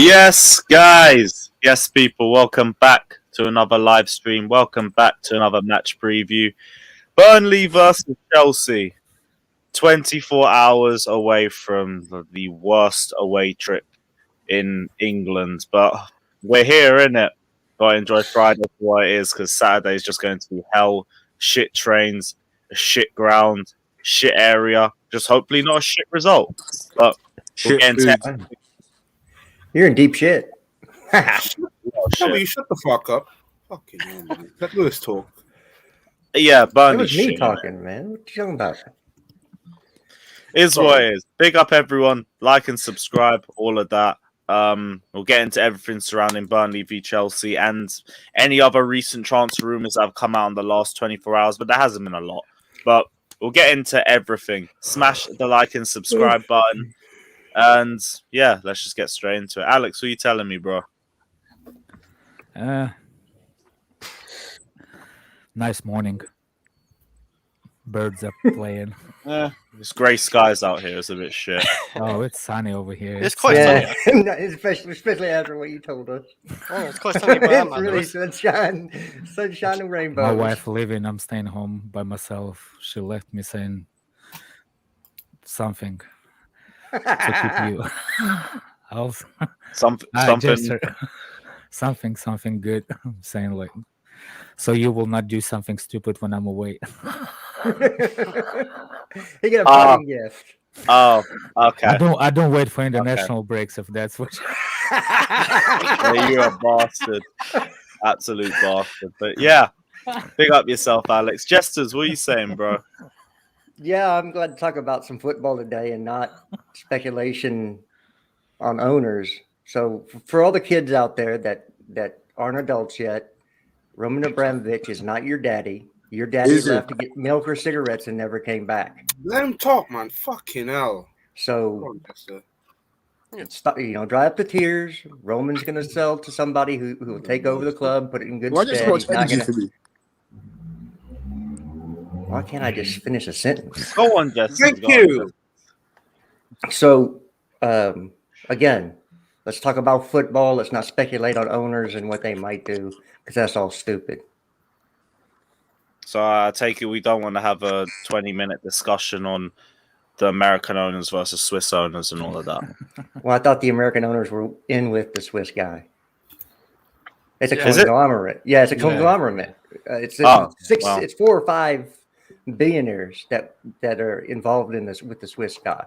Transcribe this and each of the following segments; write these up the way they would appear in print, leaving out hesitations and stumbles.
Yes, guys. Yes, people. Welcome back to another live stream. Welcome back to another match preview. Burnley versus Chelsea. 24 hours away from the worst away trip in England. But we're here, innit? Gotta enjoy Friday for what it is, because Saturday is just going to be hell. Shit trains, a shit ground, shit area. Just hopefully not a shit result. But we'll Shit get into food. You're in deep shit. No, you shut the fuck up. Fucking hell, man. Let Lewis talk. Yeah, It Burnley was me shit. talking, man. What you talking about? Is what it is. Big up everyone. Like and subscribe, all of that. We'll get into everything surrounding Burnley v Chelsea and any other recent transfer rumours that have come out in the last 24 hours, but there hasn't been a lot. But we'll get into everything. Smash the like and subscribe button. And yeah, let's just get straight into it. Alex, what are you telling me, bro? Nice morning. Birds are playing. It's grey skies out here. It's a bit shit. Oh, it's sunny over here. It's quite Yeah, sunny. especially after what you told us. Oh, it's quite sunny where I'm It's at, really Lewis. sunshine and rainbows. My wife leaving. I'm staying home by myself. She left me saying something to keep you. I was, something good. Saying like, so you will not do something stupid when I'm away. He got a parting gift. Oh, okay. I don't wait for international breaks if that's what. Yeah, you're a bastard. Absolute bastard. But yeah, big up yourself, Alex. Jesters, what are you saying, bro? Yeah, I'm glad to talk about some football today and not speculation on owners. So for all the kids out there that aren't adults yet, Roman Abramovich is not your daddy. Your daddy Is it? left to get milk or cigarettes and never came back. Let him talk, man. Fucking hell. Come So on, Jester. stop, dry up the tears. Roman's going to sell to somebody who will take over the club, put it in good Why just stead. so much He's not energy gonna- for me? Why can't I just finish a sentence? Go on, Jester. Thank Go on, you. So, again, let's talk about football. Let's not speculate on owners and what they might do because that's all stupid. So I take it we don't want to have a 20-minute discussion on the American owners versus Swiss owners and all of that. Well, I thought the American owners were in with the Swiss guy. It's a Yeah. Is it? conglomerate. Yeah, it's a Yeah. conglomerate. It's Oh, six. wow. It's 4 or 5 billionaires that are involved in this with the Swiss guy.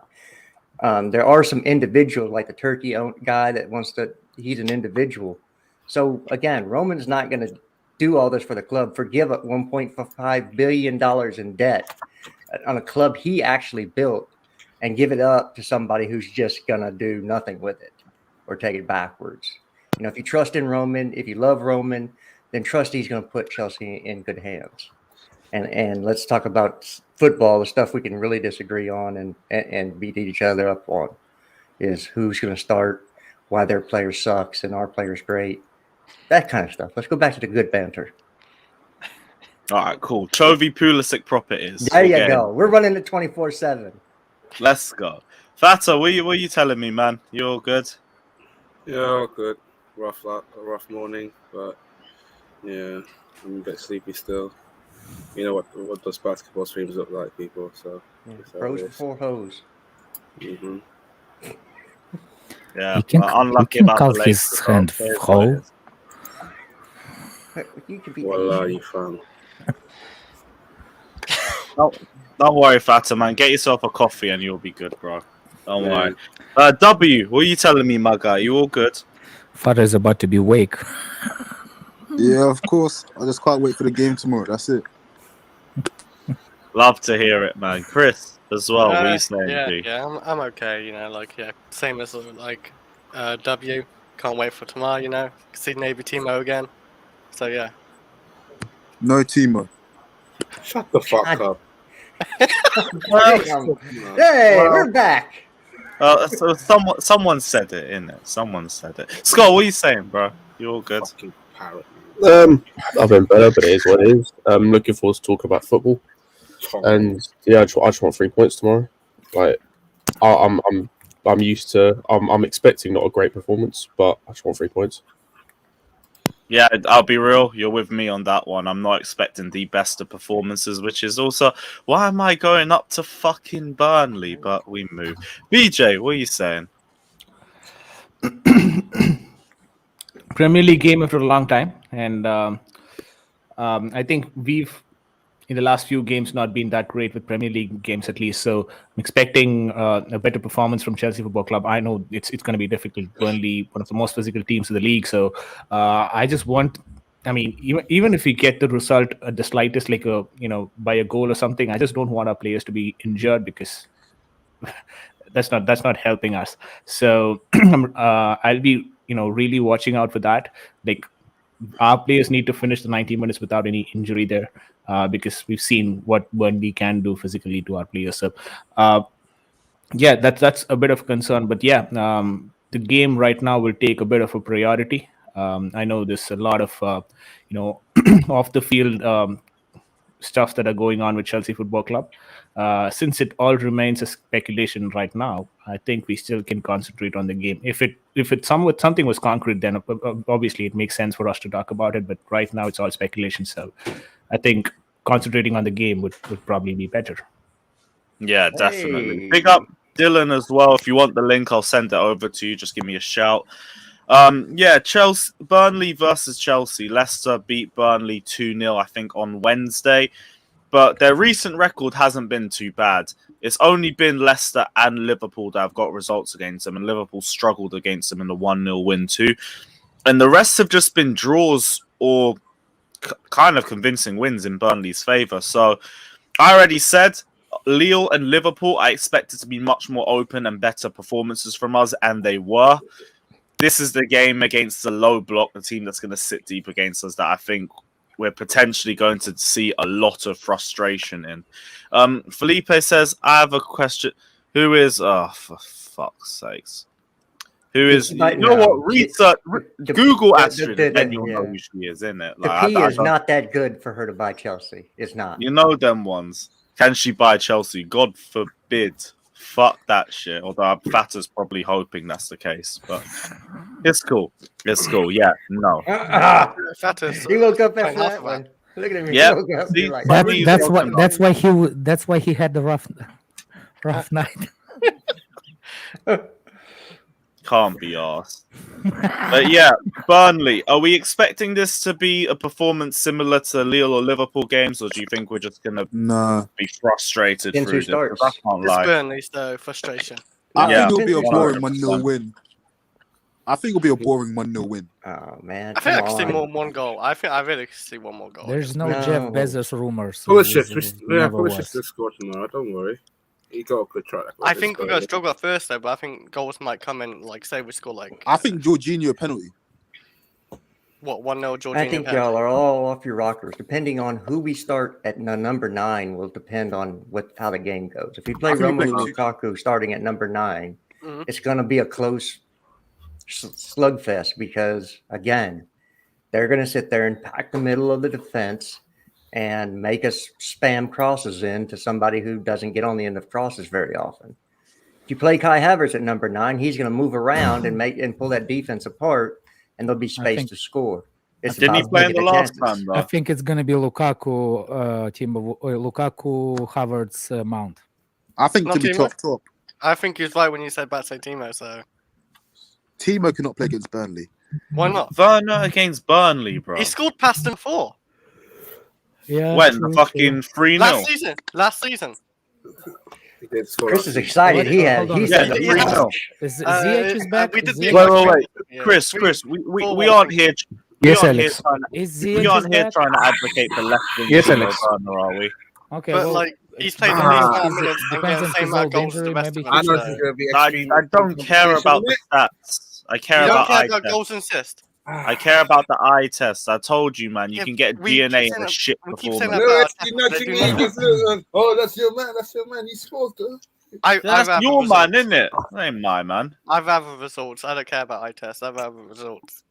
There are some individuals like the Turkey guy that wants to. He's an individual. So again, Roman's not going to do all this for the club. Forgive up $1.5 billion in debt on a club he actually built, and give it up to somebody who's just going to do nothing with it or take it backwards. If you trust in Roman, if you love Roman, then trust he's going to put Chelsea in good hands. And let's talk about football, the stuff we can really disagree on and beat each other up on is who's going to start, why their player sucks and our player's great, that kind of stuff. Let's go back to the good banter. All right, cool. Chovy Pulisic properties. There you go. We're running it 24/7. Let's go. Fata, what are you telling me, man? You all good? Yeah, all good. Rough morning, but yeah, I'm a bit sleepy still. You know what those basketball streams look like, people. So Pros before hoes. Mm-hmm. Yeah, You can, unlucky you can about call the his Lakers, hand but it's Frau. what it is. You could be Voila, you fam. Don't worry, Fata, man. Get yourself a coffee and you'll be good, bro. Don't Yeah. worry. W, what are you telling me, my guy? You all good? Father is about to be awake. Yeah, of course. I just can't wait for the game tomorrow. That's it. Love to hear it, man. Chris, as well. What are you saying, G? Yeah, I'm okay. Same as W. Can't wait for tomorrow. See Navy Timo again. So yeah. No Timo. Shut the fuck God. up. Hey, we're back. So someone said it, innit? Someone said it. Scott, what are you saying, bro? You all good? Fucking parrot. I've been better, but it is what it is. I'm looking forward to talk about football, Tom. and yeah, I just want 3 points tomorrow. Like, I'm I'm used to. I'm expecting not a great performance, but I just want 3 points. Yeah, I'll be real. You're with me on that one. I'm not expecting the best of performances, which is also why am I going up to fucking Burnley? But we move. BJ, what are you saying? Premier League game after a long time, and I think we've in the last few games not been that great with Premier League games at least. So I'm expecting a better performance from Chelsea Football Club. I know it's going to be difficult. Burnley, one of the most physical teams in the league. So I just want. I mean, even if we get the result at the slightest, like by a goal or something, I just don't want our players to be injured because that's not helping us. So I'll be really watching out for that. Like our players need to finish the 90 minutes without any injury there, because we've seen what Burnley can do physically to our players. So yeah, that's a bit of a concern. But yeah, the game right now will take a bit of a priority. I know there's a lot of off the field stuff that are going on with Chelsea Football Club. Since it all remains a speculation right now, I think we still can concentrate on the game. If something was concrete, then obviously it makes sense for us to talk about it. But right now it's all speculation. So I think concentrating on the game would probably be better. Yeah, definitely. Hey. Big up Dylan as well. If you want the link, I'll send it over to you. Just give me a shout. Yeah, Burnley versus Chelsea. Leicester beat Burnley 2-0, I think, on Wednesday. But their recent record hasn't been too bad. It's only been Leicester and Liverpool that have got results against them, and Liverpool struggled against them in the 1-0 win too. And the rest have just been draws or kind of convincing wins in Burnley's favour. So I already said Lille and Liverpool, I expected to be much more open and better performances from us, and they were. This is the game against the low block, the team that's going to sit deep against us, that I think we're potentially going to see a lot of frustration in. Felipe says, I have a question. Who is... Oh, for fuck's sakes. Who is... You know what? Research... Google Astrid, and then you'll know who she is, innit? The P is not that good for her to buy Chelsea. It's not. You know them ones. Can she buy Chelsea? God forbid. Fuck that shit. Although Fata's probably hoping that's the case, but it's cool. It's cool. Yeah, no. Fata's. He woke up after that one. Look at him. Yeah. He woke up, See, like, That's why he had the rough night. Can't be arsed. But yeah, Burnley. Are we expecting this to be a performance similar to Lille or Liverpool games, or do you think we're just gonna be frustrated Depends through who this? starts. I can't It's lie. Burnley, so frustration. I Yeah. think it'll be a boring 100%. 1-0 win. I think it'll be a boring 1-0 win. Oh man! I think I come can see on. more than one goal. I really can see one more goal. There's no No. Jeff Bezos rumors. So Probably should score tomorrow. Don't worry. He got a good track record. I think we're going to struggle at first, though, but I think goals might come in, like, say we score, like... I think Jorginho penalty. What, 1-0 Jorginho I think y'all are all off your rockers. Depending on who we start at number 9 will depend on how the game goes. If we play I think we Romelu play- Lukaku starting at number 9, Mhm. it's going to be a close slugfest because, again, they're going to sit there and pack the middle of the defense and make us spam crosses into somebody who doesn't get on the end of crosses very often. If you play Kai Havertz at number 9, he's going to move around and pull that defense apart, and there'll be space to score. It's Didn't he about play in taking the last chances. time, though? I think it's gonna be Lukaku, Lukaku, Havertz, Mount. I think Not to be Timo? top. I think he was right when you said about say Timo, so... Timo cannot play against Burnley. Why not? Werner against Burnley, bro. He scored past them 4. Yeah. When? true, The fucking 3-0? Last season. He did score. Chris is excited. He Hold on a Yeah, second. the Yeah. 3-0. Is Ziyech is back? We did Ziyech- Wait. Yeah. Chris, we aren't here. Yes, we aren't here Alex. trying to, Is we Ziyech aren't is here back? trying to advocate for left wing. Yes, Alex. Werner, are we? Okay, But, well, like, he's it played the depends- least amount of it minutes and depends getting the on same his amount of old goals as the injury, rest maybe of I us. know so- this is going to be I extreme. don't care about the stats. I care You don't about care eye about test. goals and assists? I care about the eye test. I told you, man. You Yeah, can get we DNA keep in a saying shit that- we keep saying performance. that- No, about you're our nudging test, me. they do Just, oh, that's your man. That's your man. He scores, though. I'd That's rather your man, results. isn't it? That ain't my man. I'd rather results. I don't care about eye tests. I'd rather results.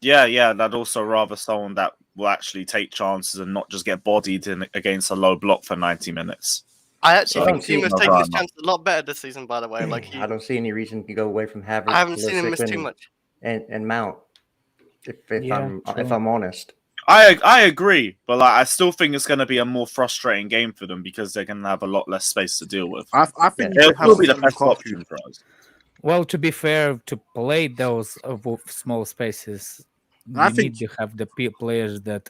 Yeah, and I'd also rather someone that will actually take chances and not just get bodied against a low block for 90 minutes. I actually I think don't see Timo's it. taking his chance a lot better this season. By the way, like I don't see any reason to go away from Havertz. I haven't seen him miss Pulisic, too much. and Mount. If Yeah, if true. I'm honest. I agree, but like I still think it's going to be a more frustrating game for them because they're going to have a lot less space to deal with. I think Yeah. you It'll should have still be the some best Lukaku. option for us. Well, to be fair, to play those small spaces, I you think- need to have the players that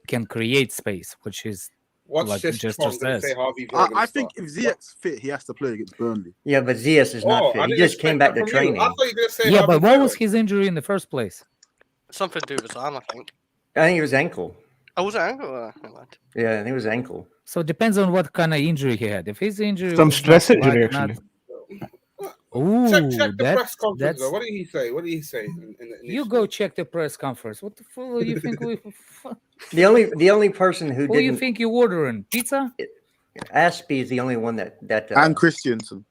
can create space, which is What's like this Jester Tron going to says. say Harvey Villa I think if Ziyech's fit, he has to play against Burnley. Yeah, but Ziyech is not fit. He just came back to training. I thought you were going to say Yeah, Harvey but what Villa. was his injury in the first place? Something to do with his arm, I think. I think it was ankle. Oh, was it ankle? Never mind. Yeah, I think it was ankle. So it depends on what kind of injury he had. If his injury Some was stress not injury, like not- actually. Ooh, Check the press conference. that's Though. What did he say? What did he say? you go check the press conference. What the fuck do you think The only person who who you didn't think you ordering? Pizza? Aspie is the only one that And Christiansen.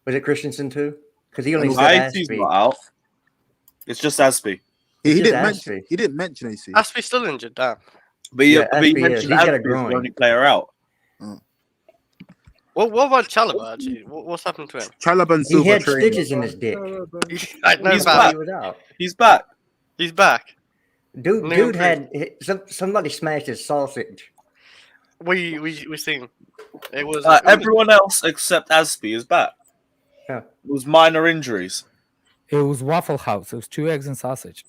was it Christensen too? Because he only said Aspie's Aspie. not out. It's just Aspie. He Just didn't Aspie. mention. He didn't mention AC. Aspie's still injured, damn. But Yeah, but he Aspie is. mentioned He's got a Aspie is the groin. only player out. What about Chalobah, actually? What's happened to him? Chalobah and He Silva had training. stitches in his dick. I know He's about back. He was out. He's back. He's back. Dude Liam had somebody smashed his sausage. We seen. It was Everyone else except Aspie is back. Yeah. It was minor injuries. It was Waffle House. It was 2 eggs and sausage.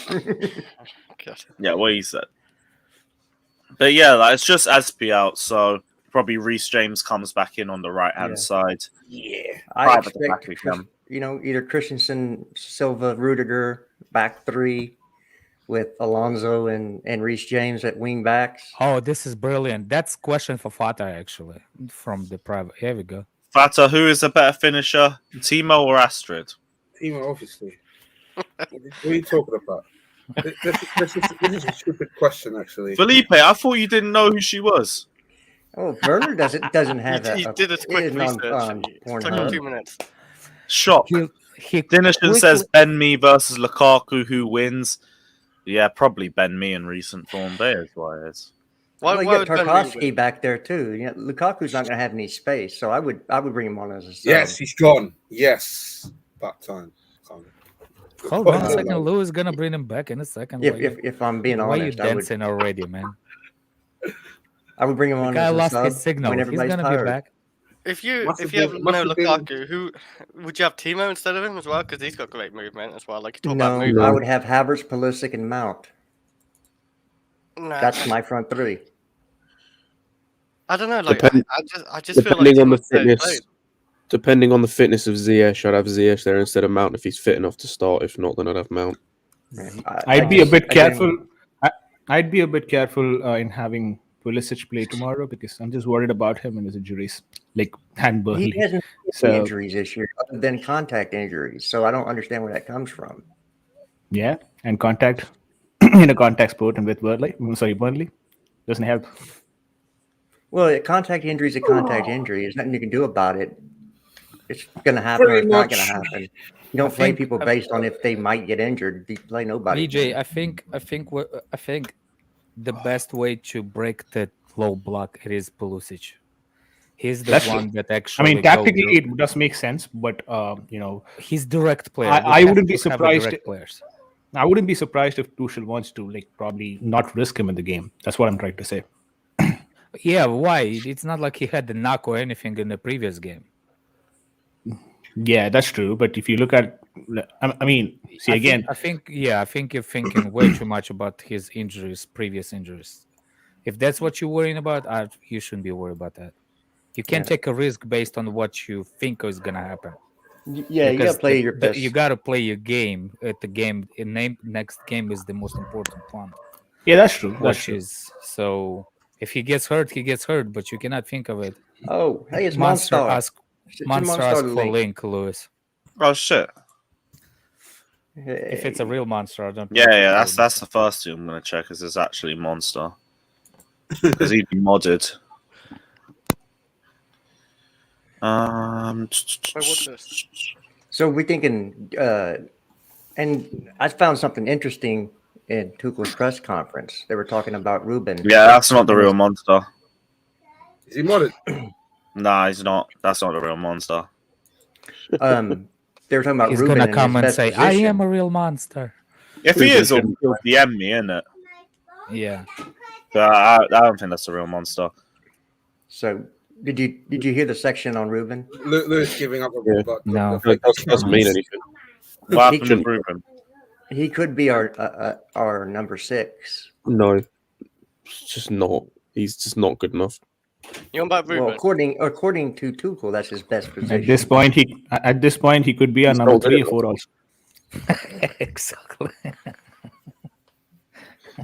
God. Yeah, what he said. But yeah, like, it's just Aspie out, so probably Reece James comes back in on the right hand Yeah. side. I Five at the back expect, again. either Christensen, Silva, Rudiger, back three with Alonso and Reece James at wing backs. Oh, this is brilliant. That's question for Fata actually from the private. Here we go. Fata, who is a better finisher, Timo or Astrid? Timo, obviously. What are you talking about? This is a stupid question, actually. Felipe, I thought you didn't know who she was. Oh, Werner doesn't have He did a quick it is research. on It took Pornhub. him 2 minutes. Shock. He Dinishan says Ben Mee versus Lukaku, who wins? Yeah, probably Ben Mee in recent form. There's why it is. Why Well, you would got Ben Tarkovsky win? back there too. You know, Lukaku's not going to have any space, so I would bring him on as a sub. Yes, he's gone. Yes. That time. Hold on a second. Lou is gonna bring him back in a second. If I'm being why honest, you dancing already, man? I would bring him The on guy as a lost sub his signal. when He's everybody's gonna tired. be back. If you Must if have you have been- no must have been- Lukaku, who would you have Timo instead of him as well? Because he's got great movement as well. Like you talk No, about movement. I would have Havertz, Pulisic, and Mount. Nah, That's my front three. I don't know. Like Depend- I just feel like Depending on the Timo's better fitness, played. depending on the fitness of Ziyech, I'd have Ziyech there instead of Mount if he's fit enough to start. If not, then I'd have Mount. I'd be a bit careful. I'd be a bit careful in having Pulisic play tomorrow because I'm just worried about him and his injuries, like and Burnley. He hasn't had So- any injuries this year other than contact injuries, so I don't understand where that comes from. Yeah, and contact in a contact sport and with Burnley doesn't help. Well, a contact injury is a contact injury. There's nothing you can do about it. It's going to happen or Pretty it's not much. going to happen. You don't play think- people based on if they might get injured. You play nobody. BJ, I think the best way to break the low block it is Pulisic. He's the That's one that I actually. mean, tactically it does make sense, but he's direct player. I You have wouldn't be to have surprised direct players. I wouldn't be surprised if Tuchel wants to probably not risk him in the game. That's what I'm trying to say. Yeah, why? It's not like he had the knock or anything in the previous game. Yeah, that's true. But if you look at, I mean, see again. I think you're thinking way too much about his injuries, previous injuries. If that's what you're worrying about, you shouldn't be worried about that. You can't take a risk based on what you think is gonna happen. Yeah, you got Because to play your best. You got to play your game at the game. Next game is the most important one. Yeah, that's true. That's Which true. is so. If he gets hurt, he gets hurt. But you cannot think of it. Oh, hey, it's Monster Monstar. ask for link, Lewis. Oh shit! If it's a real monster, I don't. Yeah. That's the first thing I'm gonna check. Is it's actually Monster because he'd be modded. Wait, what's this? So we're thinking, and I found something interesting in Tuchel's press conference. They were talking about Ruben. Yeah, that's not the real Monster. Is he modded? Nah, he's not. That's not a real monster. They were talking about He's Ruben gonna in come his and best say, position. "I am a real monster." If he Ruben is, he'll shouldn't DM me, innit? Yeah. But I don't think that's a real monster. So did you hear the section on Ruben? Lewis giving up. Yeah. No. That doesn't mean anything. What He happened could- with Ruben? He could be our number 6. No, it's just not. He's just not good enough. You want about Ruben? Well, according to Tuchel, that's his best position. At this point, he could be our He's number not good 3 or enough. 4 also. Exactly.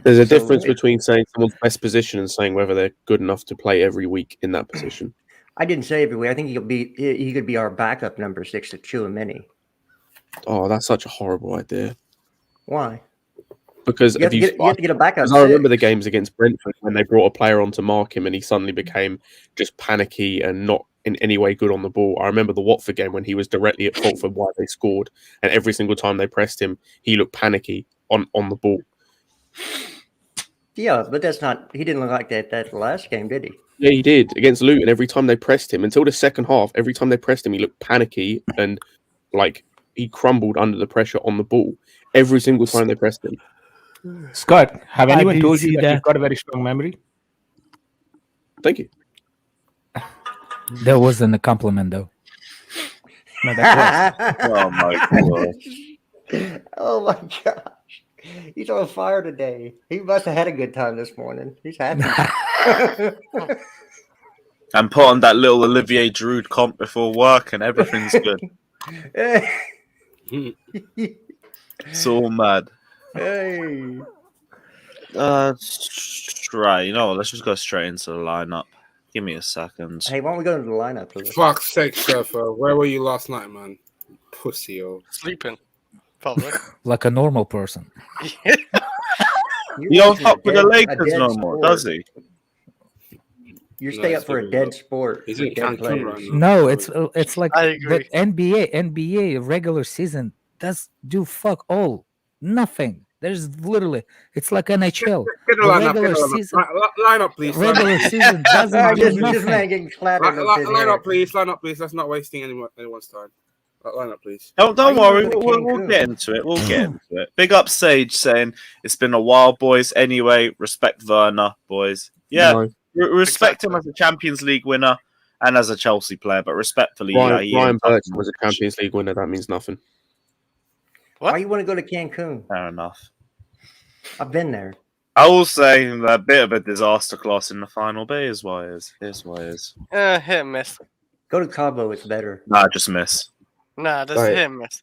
There's a So difference wait. between saying someone's best position and saying whether they're good enough to play every week in that position. I didn't say every week. I think he could be our backup number 6 to Chouameni. Oh, that's such a horrible idea. Why? Because You have to get a backup. because I remember 6. the games against Brentford when they brought a player on to mark him and he suddenly became just panicky and not in any way good on the ball. I remember the Watford game when he was directly at fault for why they scored, and every single time they pressed him, he looked panicky on the ball. Yeah, but that's not. He didn't look like that last game, did he? Yeah, he did against Luton. Every time they pressed him, until the second half, every time they pressed him, he looked panicky and like he crumbled under the pressure on the ball. Every single time they pressed him. Scott, have I anyone did told see you that that. you've got a very strong memory? Thank you. That wasn't a compliment, though. No, that Oh my god! Oh my gosh. He's on fire today. He must have had a good time this morning. He's happy. And put on that little Olivier Giroud comp before work, and everything's good. It's all mad. Hey. Right. You know what? Let's just go straight into the lineup. Give me a second. Hey, why don't we go to the lineup? Lewis? Fuck's sake, Trevor. Where were you last night, man? Pussy, oh. Sleeping. Probably. Like a normal person. He don't watching fuck with the a Lakers dead no more, sport. does he? You No, stay he's up for a giving dead up. sport. He's with in dead Cancun players. right now. No, it's like I the agree. NBA regular season does do fuck all. Nothing. There's literally it's like NHL. Get the The line up. regular Get the line season up. Line up, please. regular season doesn't Oh, do this nothing. man getting clattered up in Line here. up, please. Line up, please. Let's not wasting anyone's time. Line up, please. Don't Why worry, you going to we'll Cancun? get into it. We'll get into it. Big up Sage saying it's been a while, boys. Anyway, respect Werner, boys. Yeah, No. respect him as a Champions League winner and as a Chelsea player, but respectfully, Ryan, he Ryan ain't fucking Bertrand was a Champions League winner. That means nothing. Why you want to go to Cancun? Fair enough. I've been there. I will say a bit of a disaster class in the final, but here's what it is. Here's what it is. Hit and miss. Go to Cabo. It's better. Nah, just miss. Nah, that's Right. hit and miss.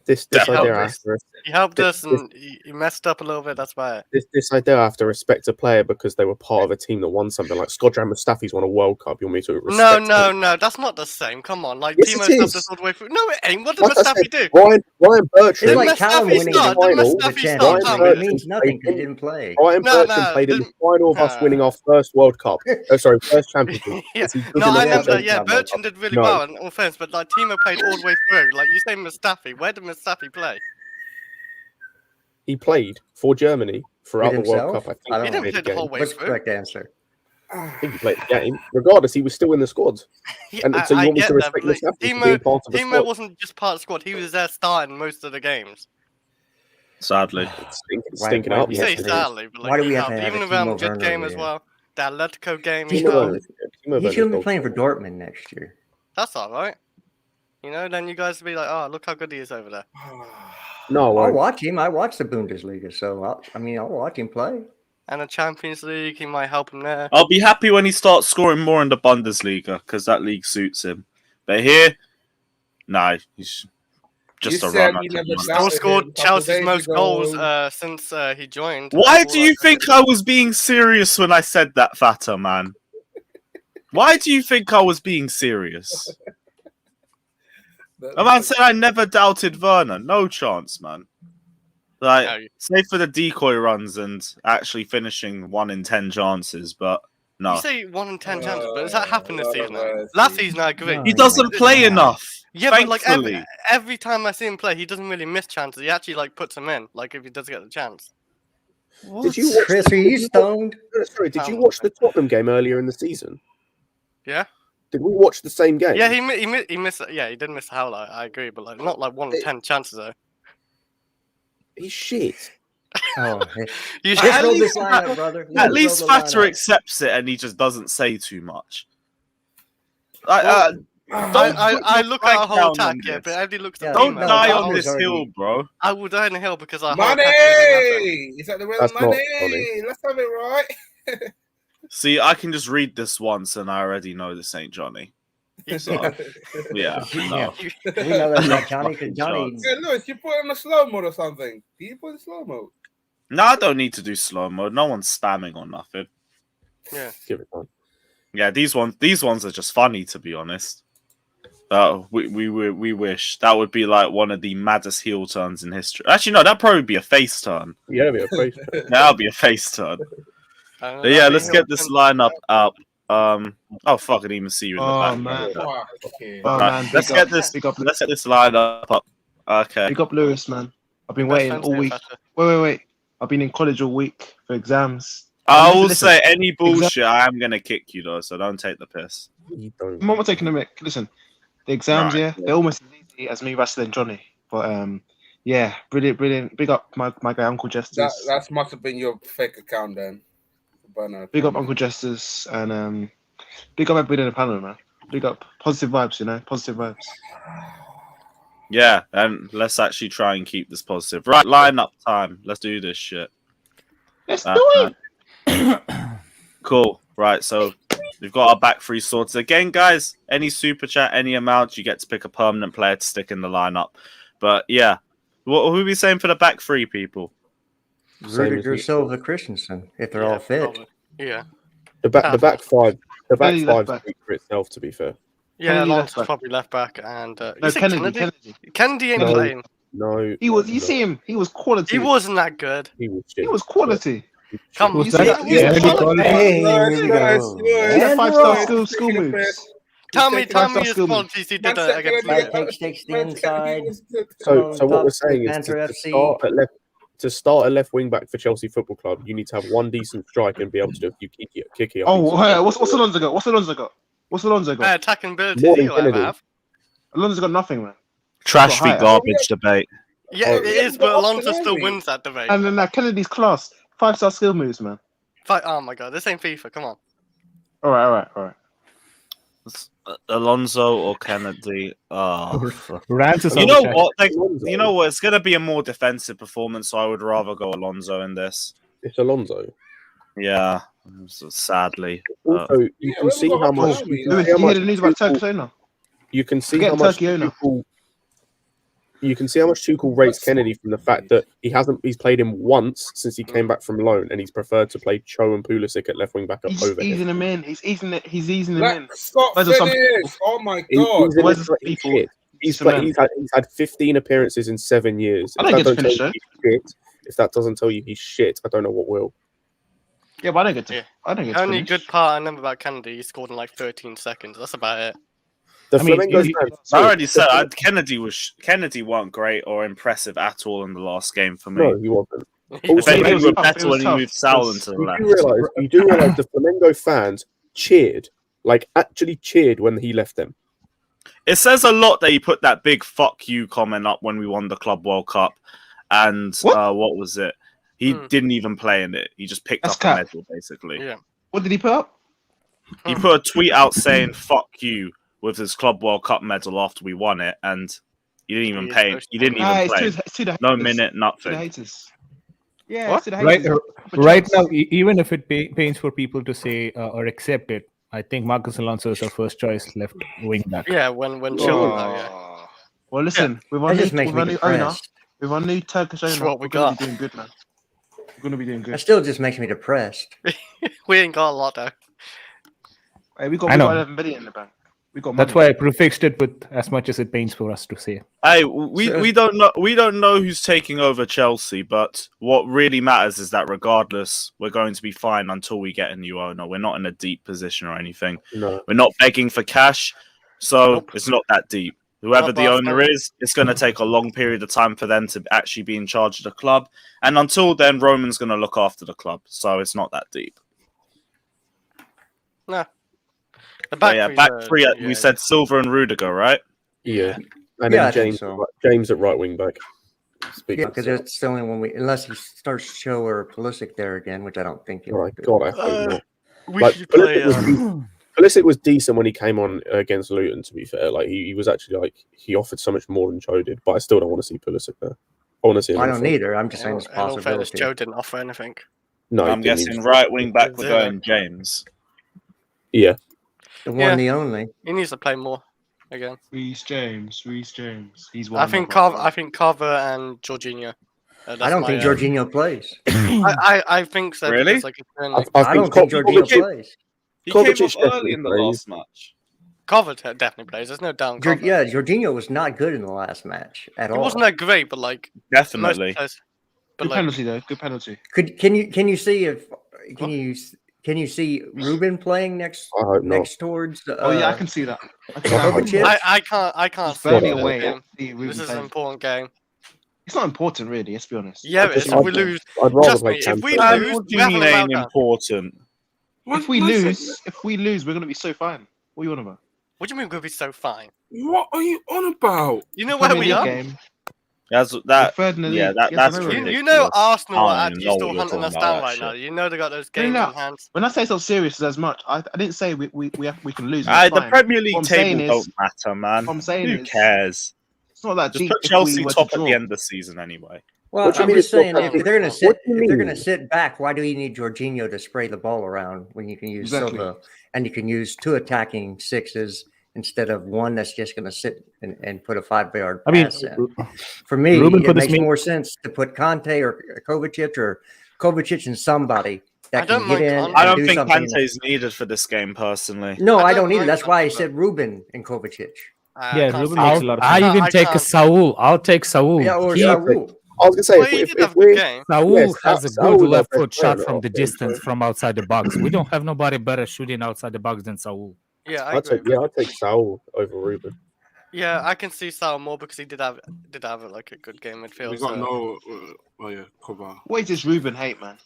This Yeah, idea I have this- to He helped us and he messed up a little bit. That's about it. this idea I have to respect a player because they were part of a team that won something. Like Skodran Mustafi's won a World Cup. You want me to respect him? No, that's not the same. Come on, like Yes, Timo it stubbed is. us all the way through. No, it ain't. What did Like I Mustafi said, do? Ryan Bertrand. It's like Mustafi Callum winning start? the Did final, Mustafi the start? championship. Tell Ryan me It this. means nothing because he didn't play. Ryan No, Bertrand played in the didn't- final of us winning our first World Cup. First championship. Yeah. Is he good No, enough I to remember. take Yeah, that World Bertrand Cup? did really No. well in all fairness, but like Timo played all the way through. Like you say, Mustafi. Where did Mustafi play? He played for Germany throughout the With World himself? Cup. I I think don't He didn't played play the the whole game. way What's the through. correct answer? I think he played the game. Regardless, he was still in the squad. Yeah, And so you I want me get to that, respect but like, Mustafi for being part of the Timo squad? wasn't just part of the squad. He was there starting most of the games. Sadly. It's stinking, Why- stinking why up. do You we say have to- sadly, but like why do we he have to helped. have Even a the Real Timo Madrid Werner game as here? well. The Atletico game, he Timo helped. Werner- Timo He Werner's shouldn't be dog playing for shit. Dortmund next year. That's all right. You know, then you guys will be like, oh, look how good he is over there. No, I I'll won't. watch him. I watch the Bundesliga, so I'll watch him play. And the Champions League, he might help him there. I'll be happy when he starts scoring more in the Bundesliga because that league suits him. But here, nah, he's just You a said run. you never Still doubted scored him a couple Chelsea's days most ago. goals since he joined. Why That's do all you I think I was being serious when I said that, Fata, man? Why do you think I was being serious? A man said I never doubted Werner. No chance, man. Like, No. save for the decoy runs and actually finishing 1 in 10 chances, but no. You say 1 in 10 chances, but has that happened this no, season? no, Last see. season, I agree. No. He doesn't play enough. Yeah, but like thankfully. every time I see him play, he doesn't really miss chances. He actually like puts them in, like if he does get the chance. Did you watch? Chris, are you stoned? Sorry, did you watch the Tottenham game earlier in the season? Yeah. Did we watch the same game? Yeah, he missed. Yeah, he did miss the highlight. I agree, but like not like 1 in 10 chances though. He's shit. Oh, You just At roll least- this lineup, brother. At least Roll the Fatter lineup. accepts it and he just doesn't say too much. I Don't look put your at a whole mic down attack, on yeah, this. but everybody looks Yeah, at Don't the die team. on I was this hill, already- bro. I will die on the hill because our Money! whole attack is Is that the real That's not money? funny. Let's have it right. See, I can just read this once and I already know this ain't Johnny. So, yeah, no. We know that's not Johnny because Johnny. Yeah, Lewis, you put him in slow mode or something. Do you put in slow mode? No, I don't need to do slow mode. No one's spamming or nothing. Yeah. Give it time. Yeah, these ones are just funny, to be honest. We wish that would be like one of the maddest heel turns in history. Actually, no, that'd probably be a face turn. Yeah, it'll be a face. That'll be a face turn. But yeah, let's get this lineup up. Oh fuck! I didn't even see you in the back. Man. Okay. Oh, Right, man. let's get this. Big up, Let's get this lineup up. Okay. big up Lewis, man. I've been waiting all week. Wait. I've been in college all week for exams. I will Listen, say any bullshit. I am gonna kick you though, so don't take the piss. You don't. I'm not taking a mic. Listen, the exams, Right. yeah, they're almost as easy as me wrestling Johnny. But yeah, brilliant. Big up my guy Uncle Jesters. That must have been your fake account then. Bernard. Big up Uncle Jesters and big up everybody in the panel, man. Big up positive vibes, you know, positive vibes. Yeah, and let's actually try and keep this positive. Right, lineup time. Let's do this shit. Let's do it. Cool. Right, so we've got our back three sorted. Again, guys, any super chat, any amount, you get to pick a permanent player to stick in the lineup. But yeah, what are we saying for the back three people? Rudiger, Silva, Christensen, if they're all fit. Probably. Yeah. The back five. The back Kennedy five left back. speaks for itself. To be fair, Yeah, Kennedy left Alonso's back. probably left back, and No, you say Kennedy. Kennedy ain't No. playing. no, He was. You see him? He was quality. He wasn't that good. he was shit. He was quality. Come on, Who's you that? see, Yeah, he's Andy quality. Cole. Hey, here we Nice, go. nice. He's a And five-star roll. school moves. Tell me Five-star his skill move. qualities he did Man said against Kennedy- Liverpool. Takes the inside. So Come what on, we're top saying is Panther to FC. start at left. To start a left wing back for Chelsea Football Club, you need to have one decent strike and be able to do a few kicky. Oh, what's Alonso got? What's Alonso got? Attacking abilities More than he'll ever Kennedy. have. Alonso's got nothing, man. Trash Well, v higher. garbage debate. Yeah, Oh, it yeah, is, but but Alonso option still only. wins that debate. And then Kennedy's class. 5-star skill moves, man. Oh my god, this ain't FIFA. Come on. All right. Alonso or Kennedy? Oh, fuck. Rants is You on know the chat. what? Alonso. You know what? It's going to be a more defensive performance, so I would rather go Alonso in this. It's Alonso. Yeah, so sadly. Also, you Yeah, can we see got how option much. only, You Lewis, can see you how hear much the news about Tuchel- Turkish owner? You can see Forget how much Turkey owner. Tuchel. You can see how much Tuchel rates Kennedy from the fact that he's played him once since he came back from loan, and he's preferred to play Cho and Pulisic at left wing back He's over easing him. him in. He's easing him in. Let Scott Those are some finish. Oh my He's god. in Where's it, the like, he's people? shit. He's Cement. he's had 15 appearances in 7 years. I If don't get that to don't finish, tell you he's shit, if that doesn't tell you he's shit, I don't know what will. Yeah, but I don't get to. Yeah. I don't get The to only finish. good part I remember about Kennedy, he scored in like 13 seconds. That's about it. The I mean, Flamengo he- fans. I already said Kennedy weren't great or impressive at all in the last game for me. No, he wasn't. If Also, anything, it we was were tough, better it was when he tough. moved Sal It into the You left. do realize the Flamengo fans cheered, like actually cheered when he left them. It says a lot that he put that big "fuck you" comment up when we won the Club World Cup, and what was it? He didn't even play in it. He just picked That's up cap. a medal, basically. Yeah. What did he put up? He put a tweet out saying "fuck you" with his Club World Cup medal after we won it, and he didn't even He is pay. supposed He to. didn't even It's play. to the No haters. minute, To the nothing. haters. Yeah, What? it's to the Right, haters. right now, even if it pains for people to say or accept it, I think Marcus Alonso is our first choice left wing back. Yeah, when Chilwell out, yeah. Well, listen, with our That new, just makes with our me new owner, depressed. with our new Turkish That's owner, what we we're going to got. be doing good, man. We're going to be doing That good. still just makes me depressed. We ain't got a lot though. Hey, we got I know. 11 million in the bank. We got That's money. why I prefixed it with as much as it pains for us to say. Hey, we don't know who's taking over Chelsea, but what really matters is that regardless, we're going to be fine until we get a new owner. We're not in a deep position or anything. No, We're not begging for cash, so Nope. it's not that deep. Whoever Not the owner Barcelona. is, it's going to take a long period of time for them to actually be in charge of the club. And until then, Roman's going to look after the club. So it's not that deep. No. The But back yeah, three's, back three, yeah. we said Silva and Rudiger, right? Yeah. And Yeah, then I think James, so. James at right wing back. Speak Yeah, for because yourself. it's the only one unless he starts Cho or Pulisic there again, which I don't think he'll Oh my do. God, I hope not. We Like, should play. Pulisic was decent when he came on against Luton, to be fair. Like, he was actually, like, he offered so much more than Cho did, but I still don't want to see Pulisic there. I want to see him. I in don't front. either. I'm just saying it's a In all fairness, possibility. Joe didn't offer anything. No, he I'm didn't. He guessing was- right wing back, we're Zero. going James. Yeah. The one, Yeah. the only. He needs to play more again. Reece James. He's one. I think Carver and Jorginho. I don't think Jorginho plays. I think so. Really? Because, like, I don't think Jorginho plays. He came Kovacic off early in the definitely last match. Carver definitely plays. There's no doubt. Yeah, Jorginho was not good in the last match at all. He wasn't that great, but like Definitely. most players- but Good like, penalty though. Good penalty. Can you see if can you see Ruben playing next I hope not. towards? Oh yeah, I can see that. Kovacic? I can't It's Burnley this away. game. See Ruben This is playing. an important game. It's not important really. Let's be honest. Yeah, it is. If we lose, I'd rather trust play me. If Champions we League. lose, What do we're you mean having a ain't meltdown. important? If we lose, we're gonna be so fine. What are you on about? What do you mean we'll be so fine? What are you on about? You know where Premier we League are. game. That's We're that. third in the Yeah, league. that Yes, that's I know. ridiculous. You know Arsenal I are don't even actually know still what you're hunting us talking down about, right that now. shit. You know they got those No, games no. in hand. When I say it's not serious as much, I didn't say we can lose. The That's fine. Premier League What I'm saying table is- don't matter, man. what I'm saying Who is- cares? It's not that Just deep. put if Chelsea we were to top at draw. the end of the season anyway. Well, What do you I'm mean just it's not saying that if deep? they're gonna What do you if they're gonna mean? sit back, why do you need Jorginho to spray the ball around when you can use Exactly. Silva and you can use two attacking sixes instead of one that's just gonna sit and put a 5-yard I mean, pass in? For me, Ruben it put this makes mean- more sense to put Conte or Kovacic and somebody I that don't can get mind in. Conte. And I don't do think something. Kante is needed for this game, personally. No, I I don't don't either. mind That's why I Conte, said Ruben and Kovacic. Yeah, can't Ruben see- makes a lot of I sense. even I take a can't- Saul. I'll take Saul. Yeah, or He- Saul. I was gonna say Well, he did have if a good we're game. Saul Yes, has a Saul good is our left best foot player shot in from our the team, distance so- from outside the box. We don't have nobody better shooting outside the box than Saul. Yeah, I I'd agree. take Saul over Ruben. Yeah, I can see Sal more because he did have like a good game midfield. We got so- no. Oh yeah, cover. What is this Ruben hate, man?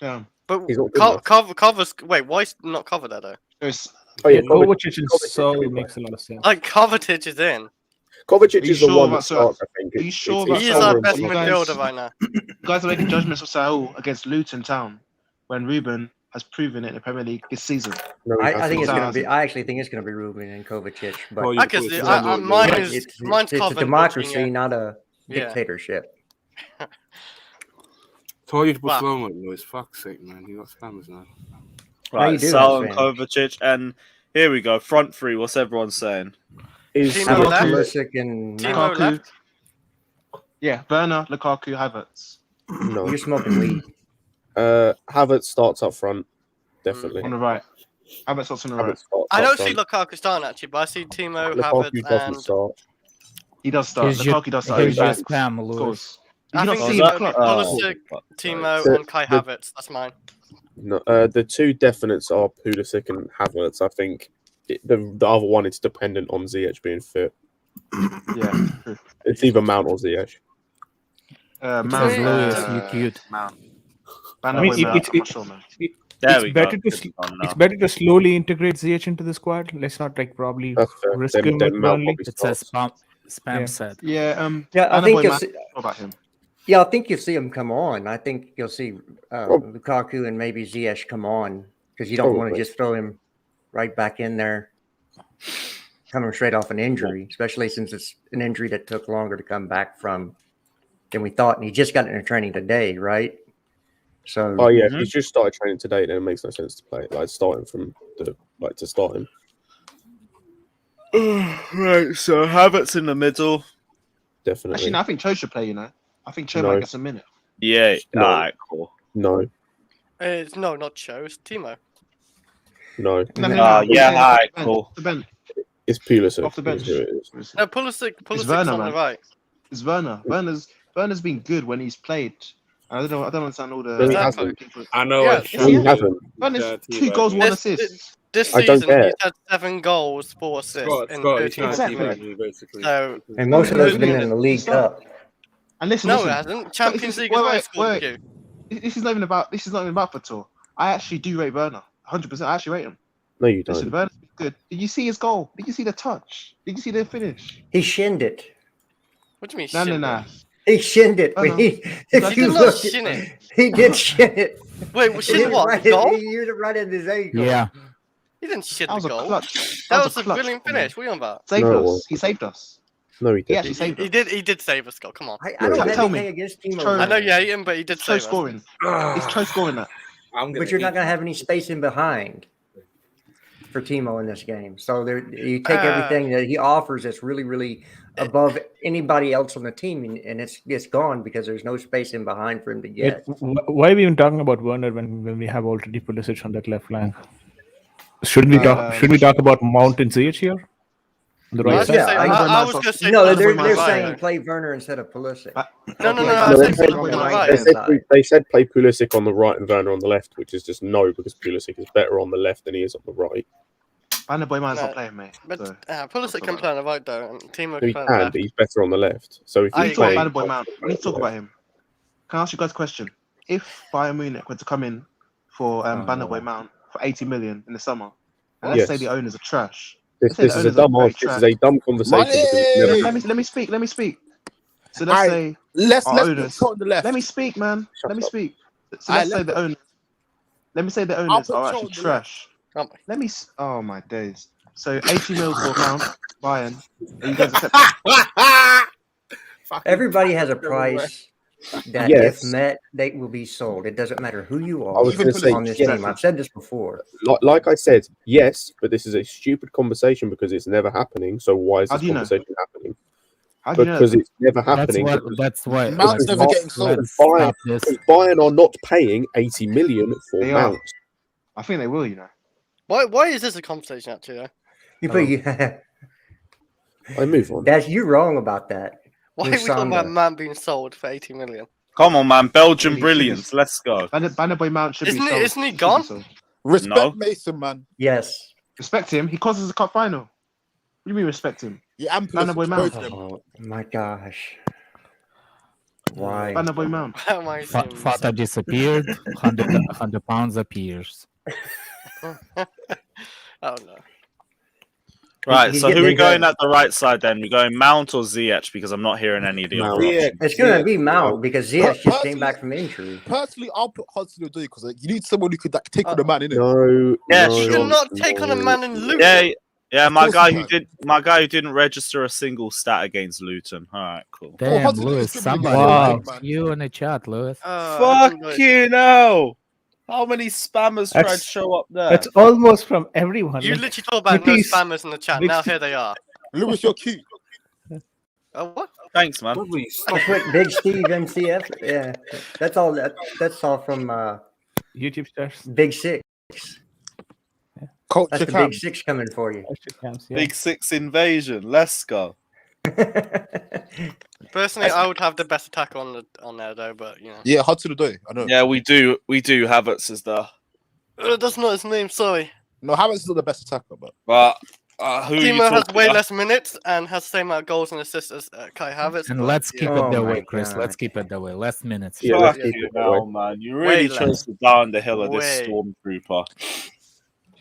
Damn. But He's not good enough. covers. Wait, why is not cover there though? There's Oh Yeah, yeah, Kovacic, Kovacic and Kovacic Saul can be makes a lot of sense. Like Kovacic is in. Kovacic Are you is the sure one about that starts. I think. Are you sure It's about He is Saul? our Saul best You and- guys- midfielder right now. you guys are making judgments of Saul against Luton Town when Ruben has proven it in the Premier League this season. No, he I hasn't. think it's gonna be. Thousand. I actually think it's gonna be Ruben and Kovacic, but Well, I can see. Mine but is it's mine's a Kovacic. democracy, not a Yeah. dictatorship. Told you to put Wow. slow mo, Lewis. Fuck's sake, man. You got spammers now. Right, you do Sal have and fans. Kovacic, and here we go. Front three. What's everyone saying? Is Timo Have left. Pulisic and Timo Lukaku. left. Yeah, Werner, Lukaku, Havertz no. you're smoking weed. Havertz starts up front, definitely. on the right. Havertz on the right. Havertz starts I up don't front. see Lukaku starting actually, but I see Timo, Lukaku Havertz, doesn't and start. He does start. Here's your- Lukaku does start. here's He's your back, spam, of Lewis. course. I You not think see it's him gonna be club. Pulisic, Timo, So and Kai the- Havertz. That's mine. No, the two definites are Pulisic and Havertz. I think the other one is dependent on Ziyech being fit. Yeah. true. It's either Mount or Ziyech. Mount. Says Lewis, you cute. Mount. I mean, Banner it's I'm not sure, man. There It's we better go. to Good one now. It's better to slowly integrate Ziyech into the squad. Let's not like probably That's fair. risk Then him with Mount Burnley. probably It says starts. spam Yeah. said. Yeah. Yeah, I Banner think Boy you'll Man, see. what about him? Yeah, I think you'll see him come on. I think you'll see Oh. Lukaku and maybe Ziyech come on because you don't want to Probably. just throw him right back in there, coming straight off an injury, especially since it's an injury that took longer to come back from than we thought. And he just got into training today, right? So Oh yeah, Mhm. if he's just started training today, then it makes no sense to play. Like starting from to start him. Right, so Havertz in the middle. Definitely. Actually, no, I think Cho should play. You know, I think Cho No. might get a minute. Yeah, No. alright, cool. No, It's no, not Cho. It's Timo. no. No, Yeah, off alright, the bench, cool. off the bench. It's Pulisic. Off the bench. is who it is. No, Pulisic's Werner, on man. the right. It's Werner. Werner's been good when he's played I don't understand all the. No, he hasn't. I know. Yeah, it's No, he hasn't. Burnley's Yeah, 2 goals, 1 This- assist. This I don't season, care. he's had 7 goals, 4 assists Scott, in Scott, he's 13 trying to Exactly. teabag me, basically. So, And most of those have been Brilliant. in the League Cup. And listen, no, listen. it hasn't. Champions this is- League wait, as well wait, scored wait. you. This is not even about Pator. I actually do rate Werner. 100%. I actually rate him. No, you Listen, don't. Werner's good. Did you see his goal? Did you see the touch? Did you see the finish? He shinned it. What do you mean? No, shit, no. He shinned it. Oh, no. If He you did not look, shin it. he did shin it. Wait, He shit hit it what? right The goal? He used it right in his ankle. Yeah. He didn't shit That the was a goal. clutch. That was a a clutch brilliant goal, man. finish. What are you on about? Saved No, it us. wasn't. He saved us. No, he He didn't. actually saved us. He did save us, Scott. Come on. I don't No, have tell anything me. against Timo. Cho- I know you hate him, but he did Cho save us. scoring. It's Cho scoring that. But you're not going to have any space in behind for Timo in this game. So you take everything that he offers that's really, really above anybody else on the team, and it's gone because there's no space in behind for him to get. Why are we even talking about Werner when we have already Pulisic on that left flank? Shouldn't we talk about Mount and Ziyech here? On the I right was side? gonna say- I was going to say No, Pulisic they're on the right. saying play Werner instead of Pulisic. No, Okay. I No, said they Pulisic on the right. They said play Pulisic on the right and Werner on the left, which is just no, because Pulisic is better on the left than he is on the right. Banner Boy Man's No, not playing, mate. But So. Pulisic can play on the right, though, and Timo So can he play on can, the but left. he's better on the left. So if We you need to talk play, about Banner Boy Mount. We need to talk about him. Can I ask you guys a question? If Bayern Munich were to come in for Banner Boy Mount for 80 million in the summer, and let's Yes. say the owners are trash. this Let's say is the a owners dumb are this is a dumb conversation. Because it's never Let me speak. Let me speak. So let's Alright, say Let's our put owners. on the left. Let me speak, man. Shut Let me up. speak. So Alright, let's say the owners. Let me say the owners put are Cho actually on the trash. Oh my. Let me. Oh my days. So 80 mil for Mount Bayern. Are you guys accept? Everybody has a price that, Yes. if met, they will be sold. It doesn't matter who you I are was going to say, on this yes. team. I've said this before. Like I said, yes, but this is a stupid conversation because it's never happening. So why is How this do you know? conversation happening? How do you know? Because it's never That's happening. what. because- That's why. Mount's because never getting sold. Let's Bayern, stop this. because Bayern are not paying 80 million for They are. Mount. I think they will. You know. Why is this a conversation, actually, though? I move on. That's you're wrong about that. Why are we talking about Lusanda. man being sold for 80 million? Come on, man. Belgian He should be- brilliance. Let's go. Banner Boy Mount should be Isn't he- sold. isn't he Should be gone? sold. Respect No. Mason, man. Yes. Respect him. He cost us a cup final. What do you mean respect him? Yeah, I'm Banner Boy Pulisic, Mount. both of them. Oh my gosh. Why? Banner Boy Mount. Why am I saying this? Fata disappeared. 100 pounds appears. Oh no. Right, He's so who getting are we his going head. at the right side then? We're going Mount or Ziyech because I'm not hearing any of the Mount. other Yeah. options. It's going to be Mount because Ziyech just Personally- came back from injury. Personally, I'll put Hudson Odoi because you need someone who could take on the man, innit? No. Yeah, no, you You cannot take on a no, man in no. Luton. Yeah, Of my course guy you who can. didn't register a single stat against Luton. All right, cool. Damn, Hudson Lewis. is dribbling Somebody against likes man. you in the chat, Lewis. Fucking hell! How many spammers tried to That's- show up there? That's almost from everyone. You Like, literally talk about no Please. spammers in the chat. Big Now s- here they are. Lewis, you're cute. What? Thanks, man. Probably stop. That's what Big Steve MCF. Yeah, that's all. That's all from YouTube stars. Big Six. Culture That's the Cam. Big Six coming for you. Big Six invasion. Let's go. Personally, I would have the best attacker on there though, but you know. Yeah, Hudson Odoi. I know. Yeah, we do. Havertz is there. That's not his name. Sorry. No, Havertz is not the best attacker, but But who are you Timo has talking way about? less minutes and has the same amount of goals and assists as Kai Havertz. And but, let's yeah. keep Oh it that my way, Chris. God. Let's keep it that way. Less minutes. Yeah, Fuck let's you keep it that now, way. man. You Way really less. chose to down the hill of this Way. stormtrooper.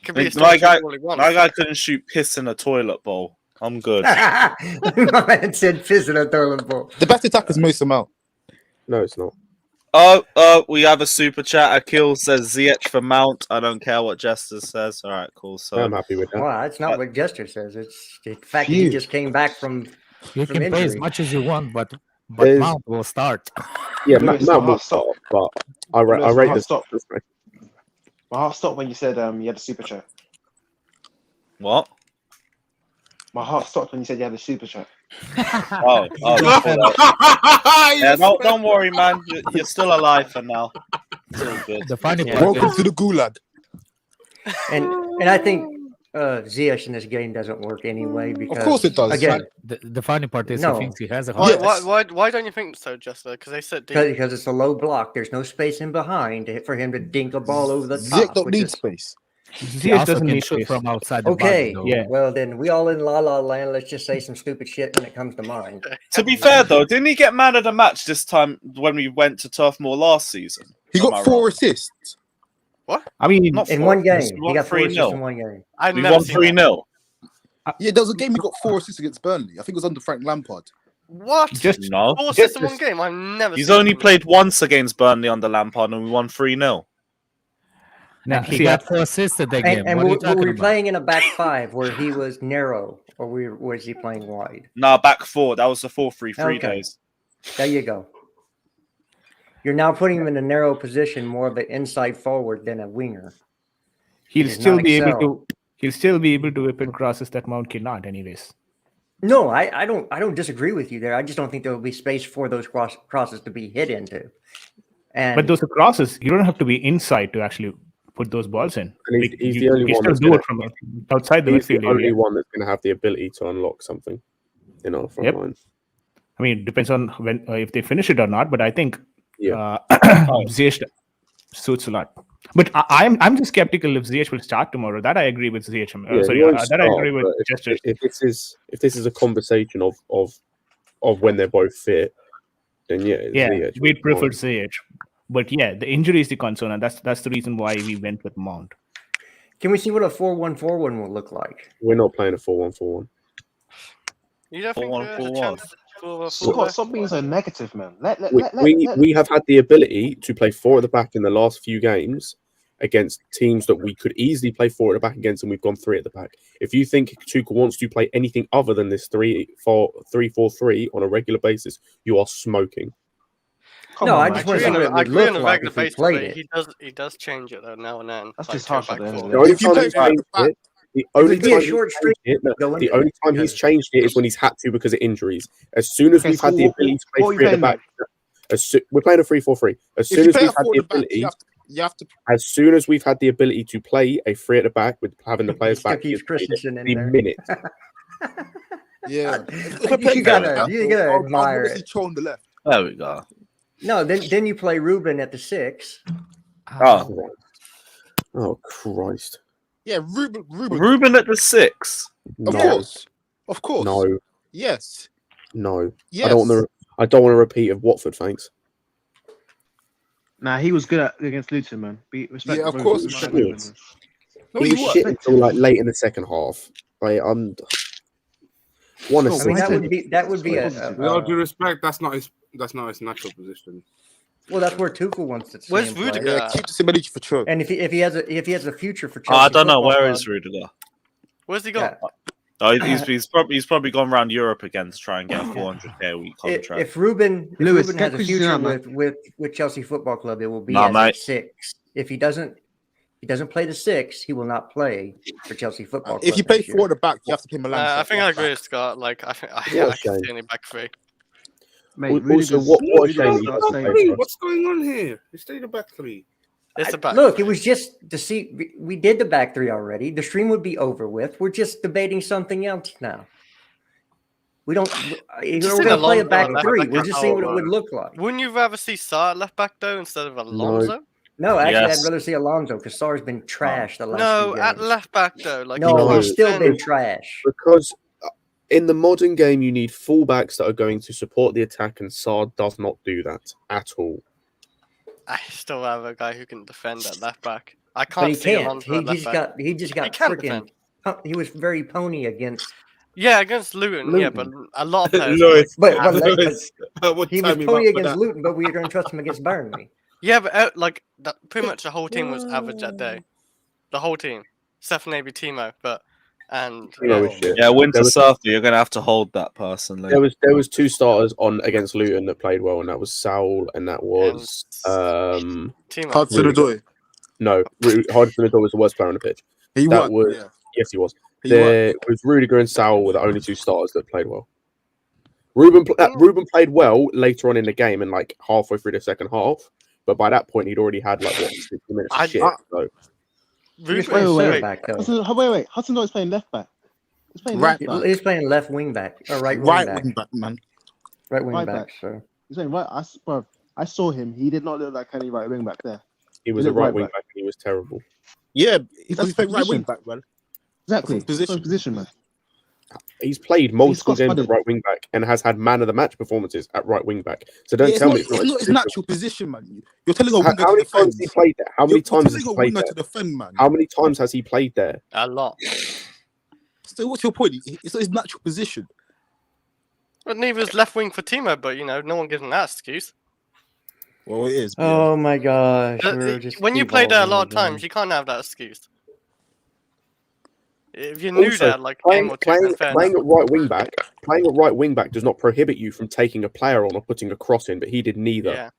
Could be a My guy- stormtrooper all he wants. My guy couldn't shoot piss in a toilet bowl. I'm good. My man said piss in a toilet bowl. the best attacker is Mason Mount. No, it's not. We have a super chat. Akil says Ziyech for Mount. I don't care what Jester says. All right, cool. So I'm happy with that. Well, that's not what Jester says. It's the fact that he just came back from. You From can play as injury. much as you want, but There's- Mount will start. Yeah, Lewis, Mount my will heart start, stopped. but I Lewis, my rate heart this. stopped. My heart stopped when you said you had a super chat. what? My heart stopped when you said you had a super chat. Oh, yeah. Don't worry, man. You're still alive for now. It's all good. The funny Yeah. part Welcome is to the gulag. And I think Ziyech in this game doesn't work anyway because Of course it does. Again, The funny part is No. he thinks he has a Why, heart. why don't you think so, Jester? Because they sit deep. because it's a low block. There's no space in behind for him to dink a ball over the Ziyech top. don't which need is- space. He Ziyech also doesn't can need shoot space. from outside the Okay, box, though. Yeah. well then we all in la la land. Let's just say some stupid shit when it comes to mine. To be fair, though, didn't he get man of the match this time when we went to Turf Moor last season? He Am got I 4 wrong? assists. I mean, Not In four. one game, We he won got 4 assists 3-0. in one game. I've We never won seen 3-0. Yeah, there was a game he got 4 assists against Burnley. I think it was under Frank Lampard. that. What? just No. 4 assists in one game? I've never He's seen only that. played once against Burnley under Lampard and we won 3-0. Nah, And he see, got 4 assists at that game. And What are you were talking we about? playing in a back five where he was narrow, or was he playing wide? Nah, back 4. That was the 4-3-3 Okay. days. There you go. You're now putting him in a narrow position, more of an inside forward than a winger. he'll does still not be able excel. to. He'll still be able to whip in crosses that Mount cannot, anyways. No, I don't disagree with you there. I just don't think there will be space for those crosses to be hit into. And But those are crosses. You don't have to be inside to actually put those balls in. And he's- Like, he's you, the only you one still that's do gonna- it from outside the He's the midfield only area. one that's going to have the ability to unlock something in our front Yep. line. I mean, it depends on when if they finish it or not. But I think Yeah. Ziyech suits a lot. But I'm just skeptical if Ziyech will start tomorrow. That I agree with Ziyech. Yeah, Sorry, he won't that I start, agree with but Chester. if this is a conversation of when they're both fit, then yeah, Yeah, Ziyech we'd will prefer score. Ziyech. But yeah, the injury is the concern, and that's the reason why we went with Mount. can we see what a 4-1-4-1 will look like? We're not playing a 4-1-4-1. You don't think 4-1, there's a 4-1. chance for a Scott, fullback? stop being so negative, man. We have had the ability to play 4 at the back in the last few games against teams that we could easily play 4 at the back against, and we've gone 3 at the back. If you think Tuchel wants to play anything other than this 3-4-3 on a regular basis, you are smoking. Come No, on, I man. just want to I see what it would agree on look a like regular if we basis, played but it. he does change it though now and then. That's like, just to harsh back at the end of four. the The only If you time play he's four at changed the back, it, the only it'd be a time he's short streak changed it, no, going the into only it, time he's because- changed it is when he's had to because of injuries. As soon as Okay, we've so had the what- ability to what play are we 3 at the playing back, we're playing a 3-4-3. As if soon you as play we've a had 4 the at the back, ability, you have to. as soon as we've had the ability to play a 3 at the back with having the He players still back, keeps he's played it Christensen in the there. minute. Yeah. You gotta admire obviously it. throw on the left. There we go. No, then you play Ruben at the 6. Oh, Oh Christ! Yeah, Ruben. Ruben at the 6. Of No, course. Of course. no, Yes. no. Yes. I don't want to repeat of Watford. Thanks. Nah, he was good against Luton, man. Respect Yeah, of Ruben. course. Respect Shit. Ruben. No, He he was was. shit until like late in the second half. Like I'm one Cool. I mean, assist. that would be a With all due respect, that's not his natural position. well. That's where Tuchel wants to see Where's him play. Rudiger? Yeah, keep the symmetry for sure. And if he has a future for Oh, Chelsea, I don't know. Football Where Club, is Rudiger? Where's he gone? yeah. Oh, he's probably gone around Europe again to try and get a 400k a week contract. If Ruben Lewis, has get a Christensen future out, man. with Chelsea Football Club, it will be Nah, as a mate. 6. If he doesn't play the 6, he will not play for Chelsea Football Club. If you play next year. 4 at the back, you have to play Milan. I think I agree with Scott. Like I think What a I can shame. see only back 3. Mate, Also, Rudiger's- what a Rudiger's shame he not doesn't staying. play for us. What's going on here? You stay the back 3. It's a back. Look, three. it was just to see. We did the back 3 already. The stream would be over with. We're just debating something else now. We don't. We're Just going in to play a Alonso back left 3. back We're at just seeing what it all, would look like. Wouldn't you rather see Sarr at left back though instead of Alonso? No, actually, Yes. I'd rather see Alonso because Sarr's been trash the last No, few at games. left back though. Like No, No. he's still been defend- trash. Because in the modern game, you need fullbacks that are going to support the attack, and Saad does not do that at all. I still have a guy who can defend at left back. I But can't he see can't. Alonso at left back. He just got can freaking. He was very pony against. Yeah, against Luton, yeah, but a lot of players. Lewis, But Lewis, what he was time you pony up for against that? Luton, but we were going to trust him against Burnley. Yeah, but like that, pretty much the whole team was average that day. The whole team, except for maybe Timo, but and You know, yeah. shit. Yeah, Winter There was- Surfer, you're going to have to hold that personally. There was 2 starters on against Luton that played well, and that was Saul and that was Timo. Hudson-Odoi. no, Hudson-Odoi was the worst player on the pitch. He That won. was- Yeah. Yes, he was. He won. There was Rudiger and Saul were the only 2 starters that played well. Ruben played well later on in the game and like halfway through the second half, but by that point he'd already had like what 60 minutes I- of shit. So He's Ruben, playing Wait, center wait, back though. Wait. Hudson is playing left back. He's playing Right left back. He's playing left wing back or right wing Right back. wing back, man. Right wing Right back. back. So He's playing right. I saw him. He did not look like any right wing back there. He was He a looked right right wing back. back and he was terrible. Yeah, He's that's playing playing right wing position. back, man. Exactly. That's his Position, man. He's played multiple games Scott-Spudden. at right wing back and has had man of the match performances at right wing back. So don't Yeah, tell me it's not his natural position, man. You're telling a winger How to many defend. times has he played there? How many You're times has telling he a played winger there? to defend, man. How many times has he played there? A lot. So what's your point? It's not his natural position. But neither is left wing for Timo, but no one gives him that excuse. Well, it is. oh my gosh, we're just When you play there a lot of devolving times, you can't have that excuse. If you knew Also, that, like game or two, then fair playing enough. at right wing back does not prohibit you from taking a player on or putting a cross in, but he did neither. Yeah.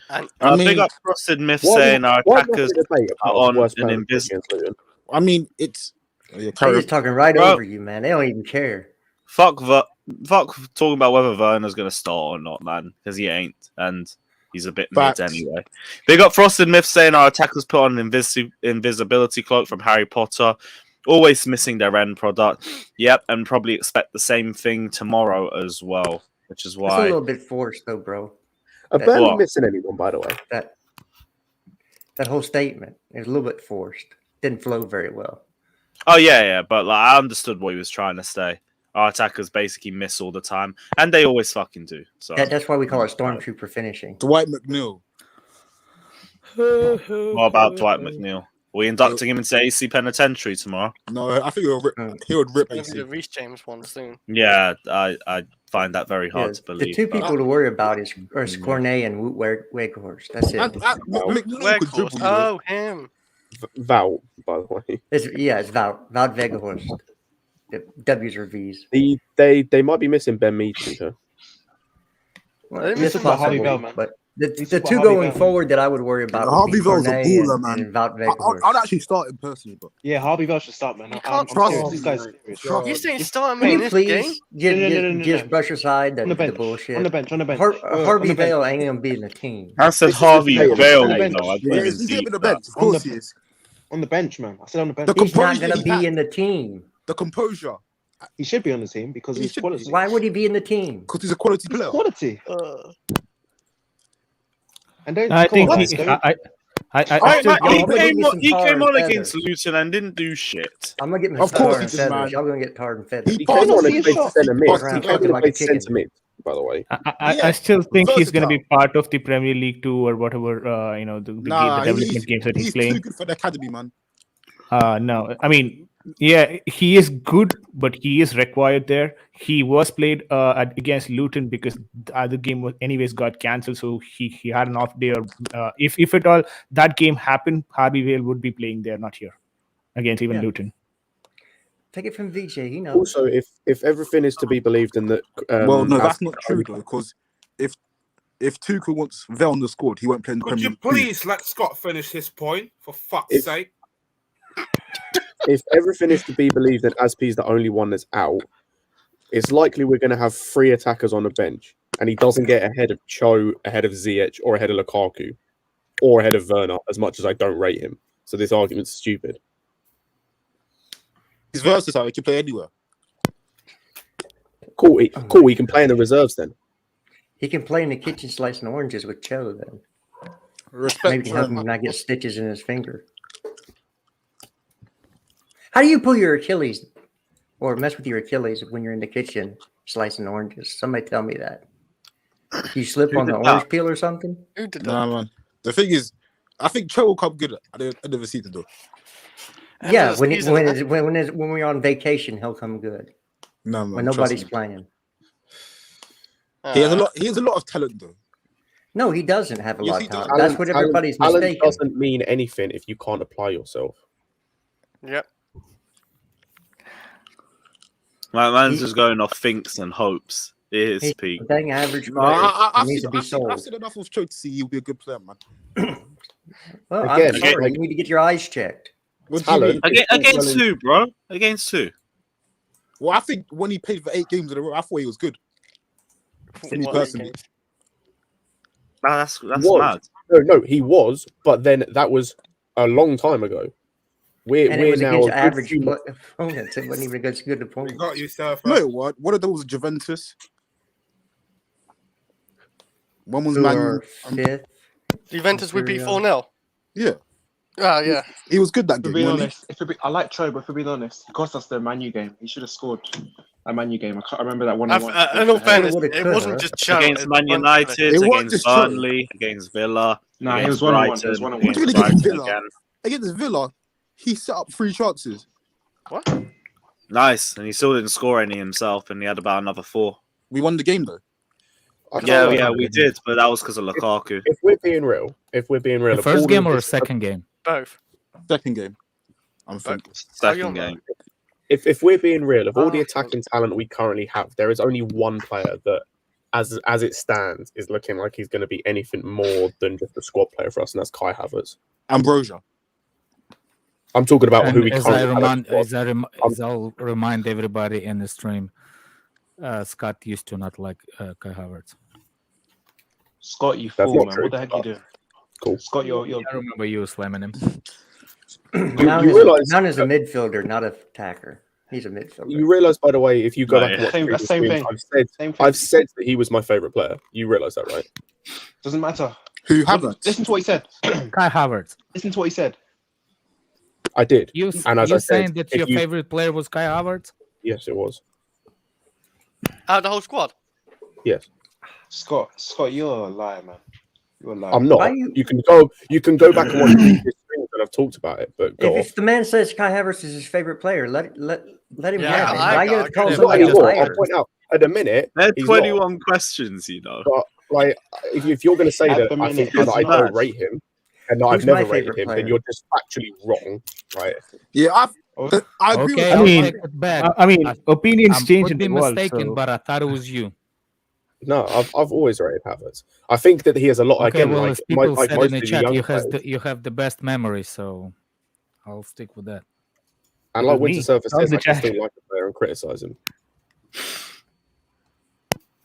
And I mean, big up Frosted Myth Why saying our why have we attackers a debate are about on worst an player invisible. against Luton? I mean, it's. They're just talking right Bro. over you, man. They don't even care. Fuck talking about whether Werner's going to start or not, man, because he ain't, and he's a bit Facts. mid anyway. Big up Frosted Myth saying our attackers put on an invisibility cloak from Harry Potter, always missing their end product. Yep, and probably expect the same thing tomorrow as well, which is It's a why. little bit forced, though, bro. Are That- Burnley What? missing anyone, by the way? That whole statement is a little bit forced. Didn't flow very well. Oh yeah, but like I understood what he was trying to say. Our attackers basically miss all the time, and they always fucking do. So That's why we call it stormtrooper finishing. Dwight McNeil. what about Dwight McNeil? Are we inducting him into AC Penitentiary tomorrow? No, I think he would rip Maybe the AC. Reece James one soon. Yeah, I find that very hard to The believe. two but- people to worry about is Cornet and Wout Weghorst. That's it. McNeil could dribble, you know. Oh, him. Val, by the way. It's Wout Weghorst. The W's or V's. They might be missing Ben Mee, to be fair. Well, They it's miss Harvey possible, Bell, man. but the They miss two Harvey going Bell. forward that I would worry about would Harvey be Bell's a Cornet baller, man. and Wout Weghorst. I'd actually start him personally, but Yeah, Harvey Bell should start, man. You I'm can't trust serious. him. This guy's serious. Trust You him. saying start him Can in you this game? please just No. brush aside the On the bench. bullshit? On the bench. On the bench. Harvey On the bench. Bale ain't gonna be in the team. I said This is Harvey the player. Bale, On the you bench. know. I yeah, didn't he's deep him in the that. bench. Of course he is. On the bench, man. I said on the bench. The He's not composure gonna he be had. in the team. The composure, He should be on the team because He he's should quality. be. Why would he be in the team? because he's a quality He's player. quality. And don't. I come think on, he, don't- I still- He I'm gonna give you some he tar came and on feathers. against Luton and didn't do shit. I'm gonna get my Of course tar he and did, feathers. man. Y'all gonna get tar and feathers. He He passed came on see and his played shot. centre mid. Passed around He came on fucking and like a played chicken. centre mid, by the way. I still think he's going to be versatile. part of the Premier League 2 or whatever, the development games that he's too playing. good for the academy, man. No, I mean, yeah, he is good, but he is required there. He was played against Luton because the other game was anyways got cancelled, so he had an off day. Or if at all that game happened, Harvey Vale would be playing there, not here, against even Yeah. Luton. Take it from VJ. He knows. Also, if everything is to be believed in that, Well, no, that's as- not true though, because if Tuchel wants Velner scored, he won't play in the Could Premier you League. please let Scott finish his point, for fuck's If- sake? if everything is to be believed that Aspie's the only one that's out, it's likely we're going to have 3 attackers on the bench, and he doesn't get ahead of Cho, ahead of Ziyech, or ahead of Lukaku, or ahead of Werner, as much as I don't rate him. So this argument's stupid. He's versatile. He can play anywhere. Cool, he can play in the reserves then. He can play in the kitchen slicing oranges with Cho then. Respect. Maybe help him not get stitches in his finger. How do you pull your Achilles or mess with your Achilles when you're in the kitchen slicing oranges? Somebody tell me that. You slip Who on the did orange that? peel or something? Who did that? Nah, man. The thing is, I think Cho will come good at the end of the season, though. Yeah, After when the it, season, when we're on vacation, he'll come good. No, man. When trust nobody's me. playing. He has a lot. He has a lot of talent, though. No, he doesn't have a Yes, lot he of talent. does. That's what everybody's Talent mistaken. doesn't mean anything if you can't apply yourself. Yep. My man's just going off thinks and hopes. It is He's peak. a dang average No, player. I've He needs to be sold. seen enough of Cho to see he'll be a good player, man. Well, Again, I'm sorry. like- You need to get your eyes checked. What do you Talent. mean? Against who, bro? Against who? Well, I think when he played for 8 games in a row, I thought he was good. For me What personally. games? Nah, that's Was. mad. No, he was, but then that was a long time ago. We're And it was now against a good average few months- opponents. It wasn't even against good We opponents. got you, Surfer. No, what of them was Juventus? One was Who Man are U. fifth? Juventus we beat Imperial. 4-0. Yeah, Oh, yeah. he was good that If we're game. being wasn't he? honest, I like Cho, but if we're being honest, he cost us the Man U game. He should have scored a Man U game. I can't remember that 1-1. In all fairness, woulda, it coulda. wasn't just Cho. Against it Man was United, It wasn't against just Cho. Burnley, against Villa, Nah, he against was 1-1. He was Brighton, 1-1. We're against talking against Brighton Villa. again. Against Villa, he set up 3 chances. What? Nice, and he still didn't score any himself, and he had about another 4. We won the game though. I can't Yeah, lie. yeah, we did, but that was because of Lukaku. If we're being real, The if first all game of or the this- second game? Both. Second game, I'm thinking. Second game. if we're being real, of all the Oh, attacking talent we currently have, there is only one player that, as it stands, is looking like he's going to be anything more than just a squad player for us, and that's Kai Havertz. Ambrosia. I'm talking about who we And currently have. as I'll remind everybody in the stream, Scott used to not like Kai Havertz. Scott, you That's fool, not man. true. What the heck are you doing? Cool. Scott, you're I remember you slamming him. Mount you is, realise- Mount is a midfielder, not a attacker. He's a midfielder. You realise, by the way, if you go No, back and yeah. watch Same- previous same streams, thing. Same thing. I've said that he was my favourite player. You realise that, right? Doesn't matter. Who Havertz? Listen to what he said. Kai Havertz. Listen to what he said. I did. You And as I said, saying that if your you- favorite player was Kai Havertz? Yes, it was. Out of the whole squad. Yes, Scott, you're a liar, man. You're a liar. I'm not. Why You... you- can go back and watch previous streams and I've talked about it. But go If off. the man says Kai Havertz is his favorite player, let him Yeah, have it. I Why you got- gotta call I somebody He's a not. liar? I'll point out at the minute. They're he's 21 questions, you know. Not. But like, if you're going to say At that the I think minute, that I he's don't not. rate him and that Who's I've never my rated favourite him, then player? you're just factually wrong, right? Yeah, I agree Okay, with I'll that. mean, take it back. I mean, opinions I change could in be the world. mistaken, So. but I thought it was you. No, I've always rated Havertz. I think that he has a lot. Okay, again, well, like as people like said most in the of the chat, young you players, have the best memory, so I'll stick with that. and like With Winter me. Surfer That was says, I the can chat. still like a player and criticize him.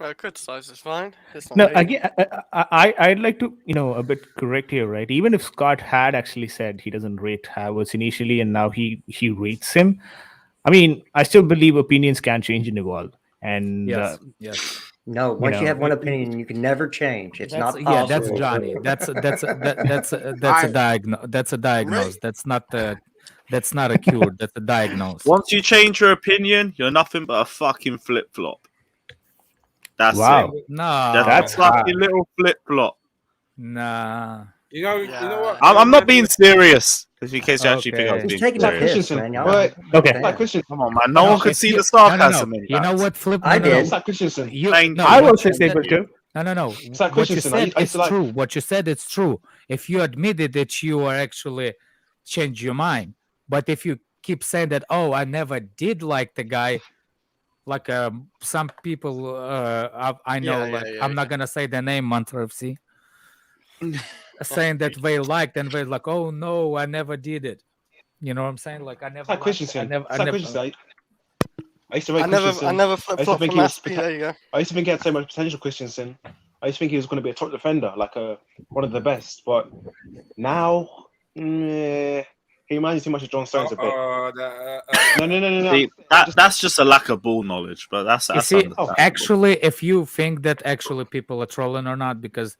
Well, criticise is fine. It's not No, me. again, I'd like to, a bit correct here, right? Even if Scott had actually said he doesn't rate Havertz initially, and now he rates him, I mean, I still believe opinions can change and evolve. And Yes, yes. No, once you know, have one opinion, you can never change. It's not possible. Yeah, that's Johnny. That's a diagnose. That's not a cure. That's a diagnose. Once you change your opinion, you're nothing but a fucking flip flop. That's Wow. it. No, That's That's like hard. a little flip flop. nah. You know what? I'm not being serious. Just in case you actually think I was Okay. He's being taking a serious. piss, Christensen. man. Y'all Wait, Okay. Damn. Like Christian. Come on, man. No one could if see you- the sarcasm no. in You know that. what, Flip? I No, did. no, It's like Christensen. You, Thank no, you. I what will say you said- stable too. No. like What you Christensen. I said used is to like- true. What you said it's true. If you admitted that you are actually change your mind, but if you keep saying that, oh, I never did like the guy, like some people I know, I'm not gonna say the name, Mantra FC, saying that they liked and they're like, oh no, I never did it. You know what I'm saying? Like I never. It's like liked- Christensen. I never. It's like Christensen. I used to rate I Christensen. never flip I used to flop think from he was SP. There you go. I used to think he had so much potential, Christensen. I used to think he was going to be a top defender, like one of the best. But now, he reminds me too much of John Stones a bit. No. See, that's just a lack of ball knowledge, but that's You see, understandable. actually, if you think that actually people are trolling or not, because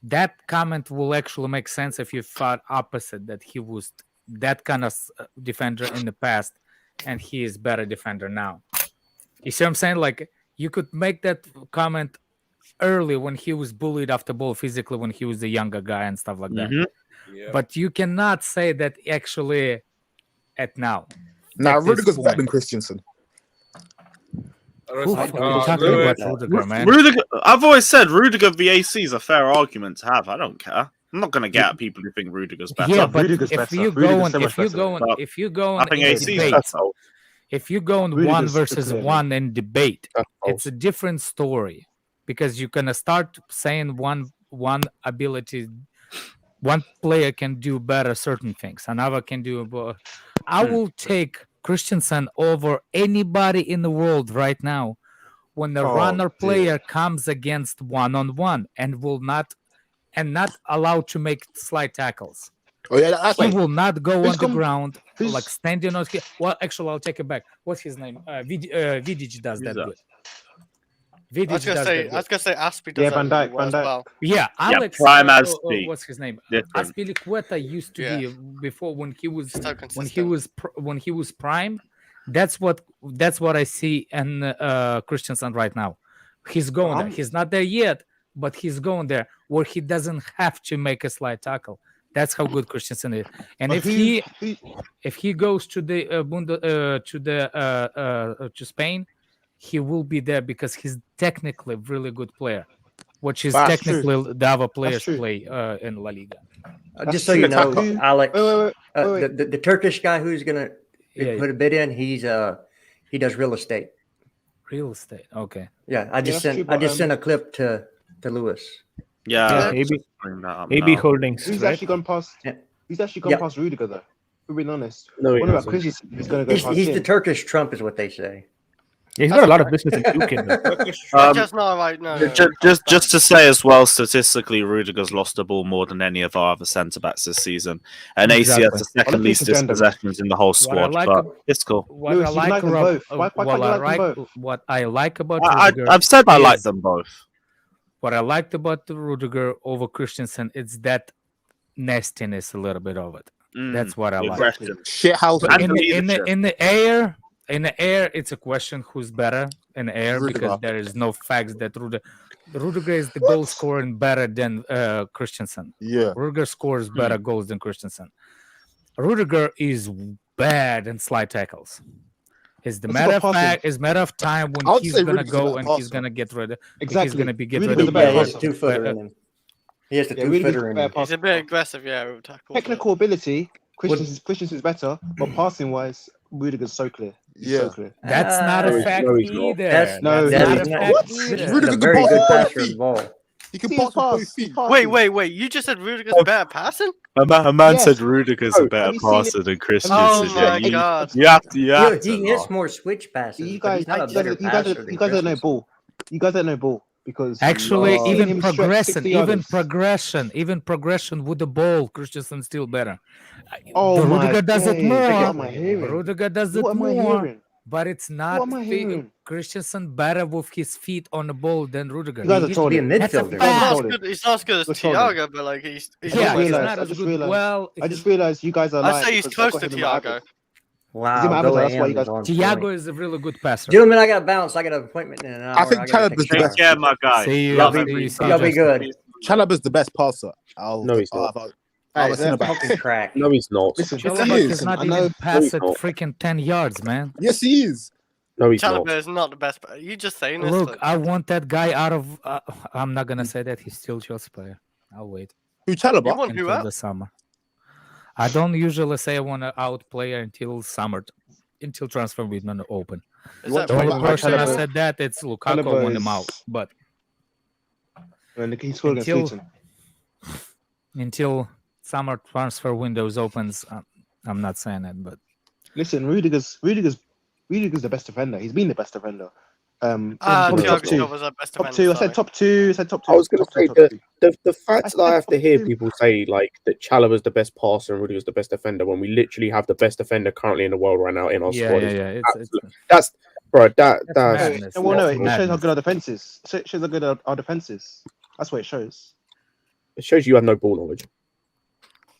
that comment will actually make sense if you thought opposite, that he was that kind of defender in the past and he is better defender now. You see what I'm saying? Like you could make that comment early when he was bullied off the ball physically when he was a younger guy and stuff like that. Mhm. But you cannot say that actually at now. Nah, At this Rudiger's better point. than Christensen. Who are you talking about Rudiger, man? Rudiger, I've always said Rudiger VAC is a fair argument to have. I don't care. I'm not going to get at people who think Rudiger's better. Yeah, but Rudiger's if better. you go Rudiger's on, so much if you better. go on, But if you go I on think in AC is debate, better. if you go on Rudiger's one versus clearly. one in debate, That's it's a different story because you're gonna start saying one ability, one player can do better certain things, another can do. I will take Christensen over anybody in the world right now when the Oh, runner dear. player comes against one-on-one and will not allowed to make slide tackles. Oh yeah, that's He like will not go who's on the come- ground who's- like standing on his. Well, actually, I'll take it back. What's his name? Vidic does Who's that that? good. I was Vidic gonna does say, that I was good. gonna say Aspie does Yeah, that Van really Dijk, well Van as Dijk. well. Yeah, Alex. prime Aspie. What's his name? Different. Aspilicueta used to Yeah. be before when he was So when consistent. he was prime. That's what I see in Christensen right now. He's going there. He's not there yet, but he's going there where he doesn't have to make a slide tackle. That's how good Christensen is. And But if he goes to the to Spain, he will be there because he's technically a really good player, which is That's true. technically the other players true. play in La Liga. Just so you know, Who- Alex, wait. the Turkish guy who's gonna Yeah, put a bid in, he does real estate. real estate. Okay. Yeah, I just that's true, but, sent a clip to Lewis. Yeah, Yeah, AB, bring that up AB now. Holdings. Who's right? actually gone past? Yeah. Who's actually gone Yeah. past Rudiger though? We're being honest. No, he What about hasn't. Christensen? He's going to go past He's the him. Turkish Trump, is what they say. Yeah, he's got a lot of business in UK. though. Just not right. No. Just to say as well, statistically, Rudiger's lost the ball more than any of our other centre backs this season, and AC has Exactly. the second least dispossessions in the whole squad. like But it's cool. What Lewis, I you like like them about both. Why can't you like them both? what I like about I, Rudiger I've said I like is- them both. what I liked about the Rudiger over Christensen, it's that nastiness, a little bit of it. That's what I like. Aggression. shit house. And In the the, leadership. in the air, it's a question who's better in the air because Rudiger. there is no facts that Rudiger is the goal scorer and better than Christensen. Yeah. Rudiger scores better goals than Christensen. Rudiger is bad in slide tackles. It's the Let's matter go of passing. fact, it's matter of time I when would he's say gonna Rudiger's a go better and he's passer. gonna get rid of. Exactly. He's gonna be get Rudiger's rid the of. better Yeah, he has passer. a two-footer Yeah. in him. He has the Yeah, Rudiger's two-footer in the him. better He's a passer. bit aggressive, yeah. With tackles. Technical ability, Christensen's better, but passing wise, Rudiger's so clear. He's Yeah. so clear. That's not a No, fact he's not. either. That's No, That's not he's a not. fact What? either. Rudiger He's a can very pass good with both passer of the feet. ball. He can See pass his with both pass. feet. Wait. You just said Rudiger's better passing? A man Yes. said Rudiger's Oh, a better have you seen passer it? than Christensen. Oh Yeah, my god. you have to. You have He to. hits laugh. more switch passes, You but guys, he's not a you better guys, passer than you guys don't know Christensen. ball. You guys don't know ball because Actually, I've seen even him stretch progression, 60 even yarders. progression with the ball, Christensen's still better. Oh The my Rudiger does it days, more. What am I hearing? Rudiger does it What am I more, hearing? but it's not am I hearing? Christensen better with his feet on the ball than Rudiger. You guys He are used to be a trolling. That's a midfielder. You guys are He's not as trolling. good. He's not as good as You're trolling. Thiago, but like he's I Yeah, just he's realized. not I as just good. realized. Well, I just realized you guys are I'd lying. say he's because I've close got to him in my Thiago. average. Wow, He's in my Go avatar, that's why AM you guys- is on Thiago point. is a really good passer. Gentlemen, I got to bounce. I got an appointment in an hour. I think gotta Chalobah's take the a best. shower. Take care, my guy. See you. Love See every- you. See you, Y'all be Justin. good. Chalobah's the best passer. No, he's not. I'll Hey, send that's it back. fucking crack. No, he's not. Listen, Yes, Chalobah he is. is not I know- even pass he's at not. freaking 10 yards, man. Yes, he is. No, he's not. Chalobah is not the best. You just saying this. Look, like, I want that guy out of. I'm not gonna say that he's still Chelsea player. I'll wait Who you Chalobah? want who until out? the summer. I don't usually say I want to out player until summer, until transfer window open. Is What that The Chalobah- only person I Chalobah- said that it's Lukaku Chalobah want him is- out, but And he scored against Until- Luton. until summer transfer windows opens, I'm not saying that. But Listen, Rudiger's the best defender. He's been the best defender. Thiago top two. Silva's our best Top defender. two. I sorry. said top two. I said top two. I was going to Top two, say top that two. the fact that I have to hear people say like that Chalobah's the best passer and Rudiger's the best defender when we literally have the best defender currently in the world right now in our yeah, squad. yeah, is yeah. It's That's bro. That's madness. Well, no, it Madness. shows how good our defense is. It shows how good our defense is. That's what it shows. it shows you have no ball knowledge.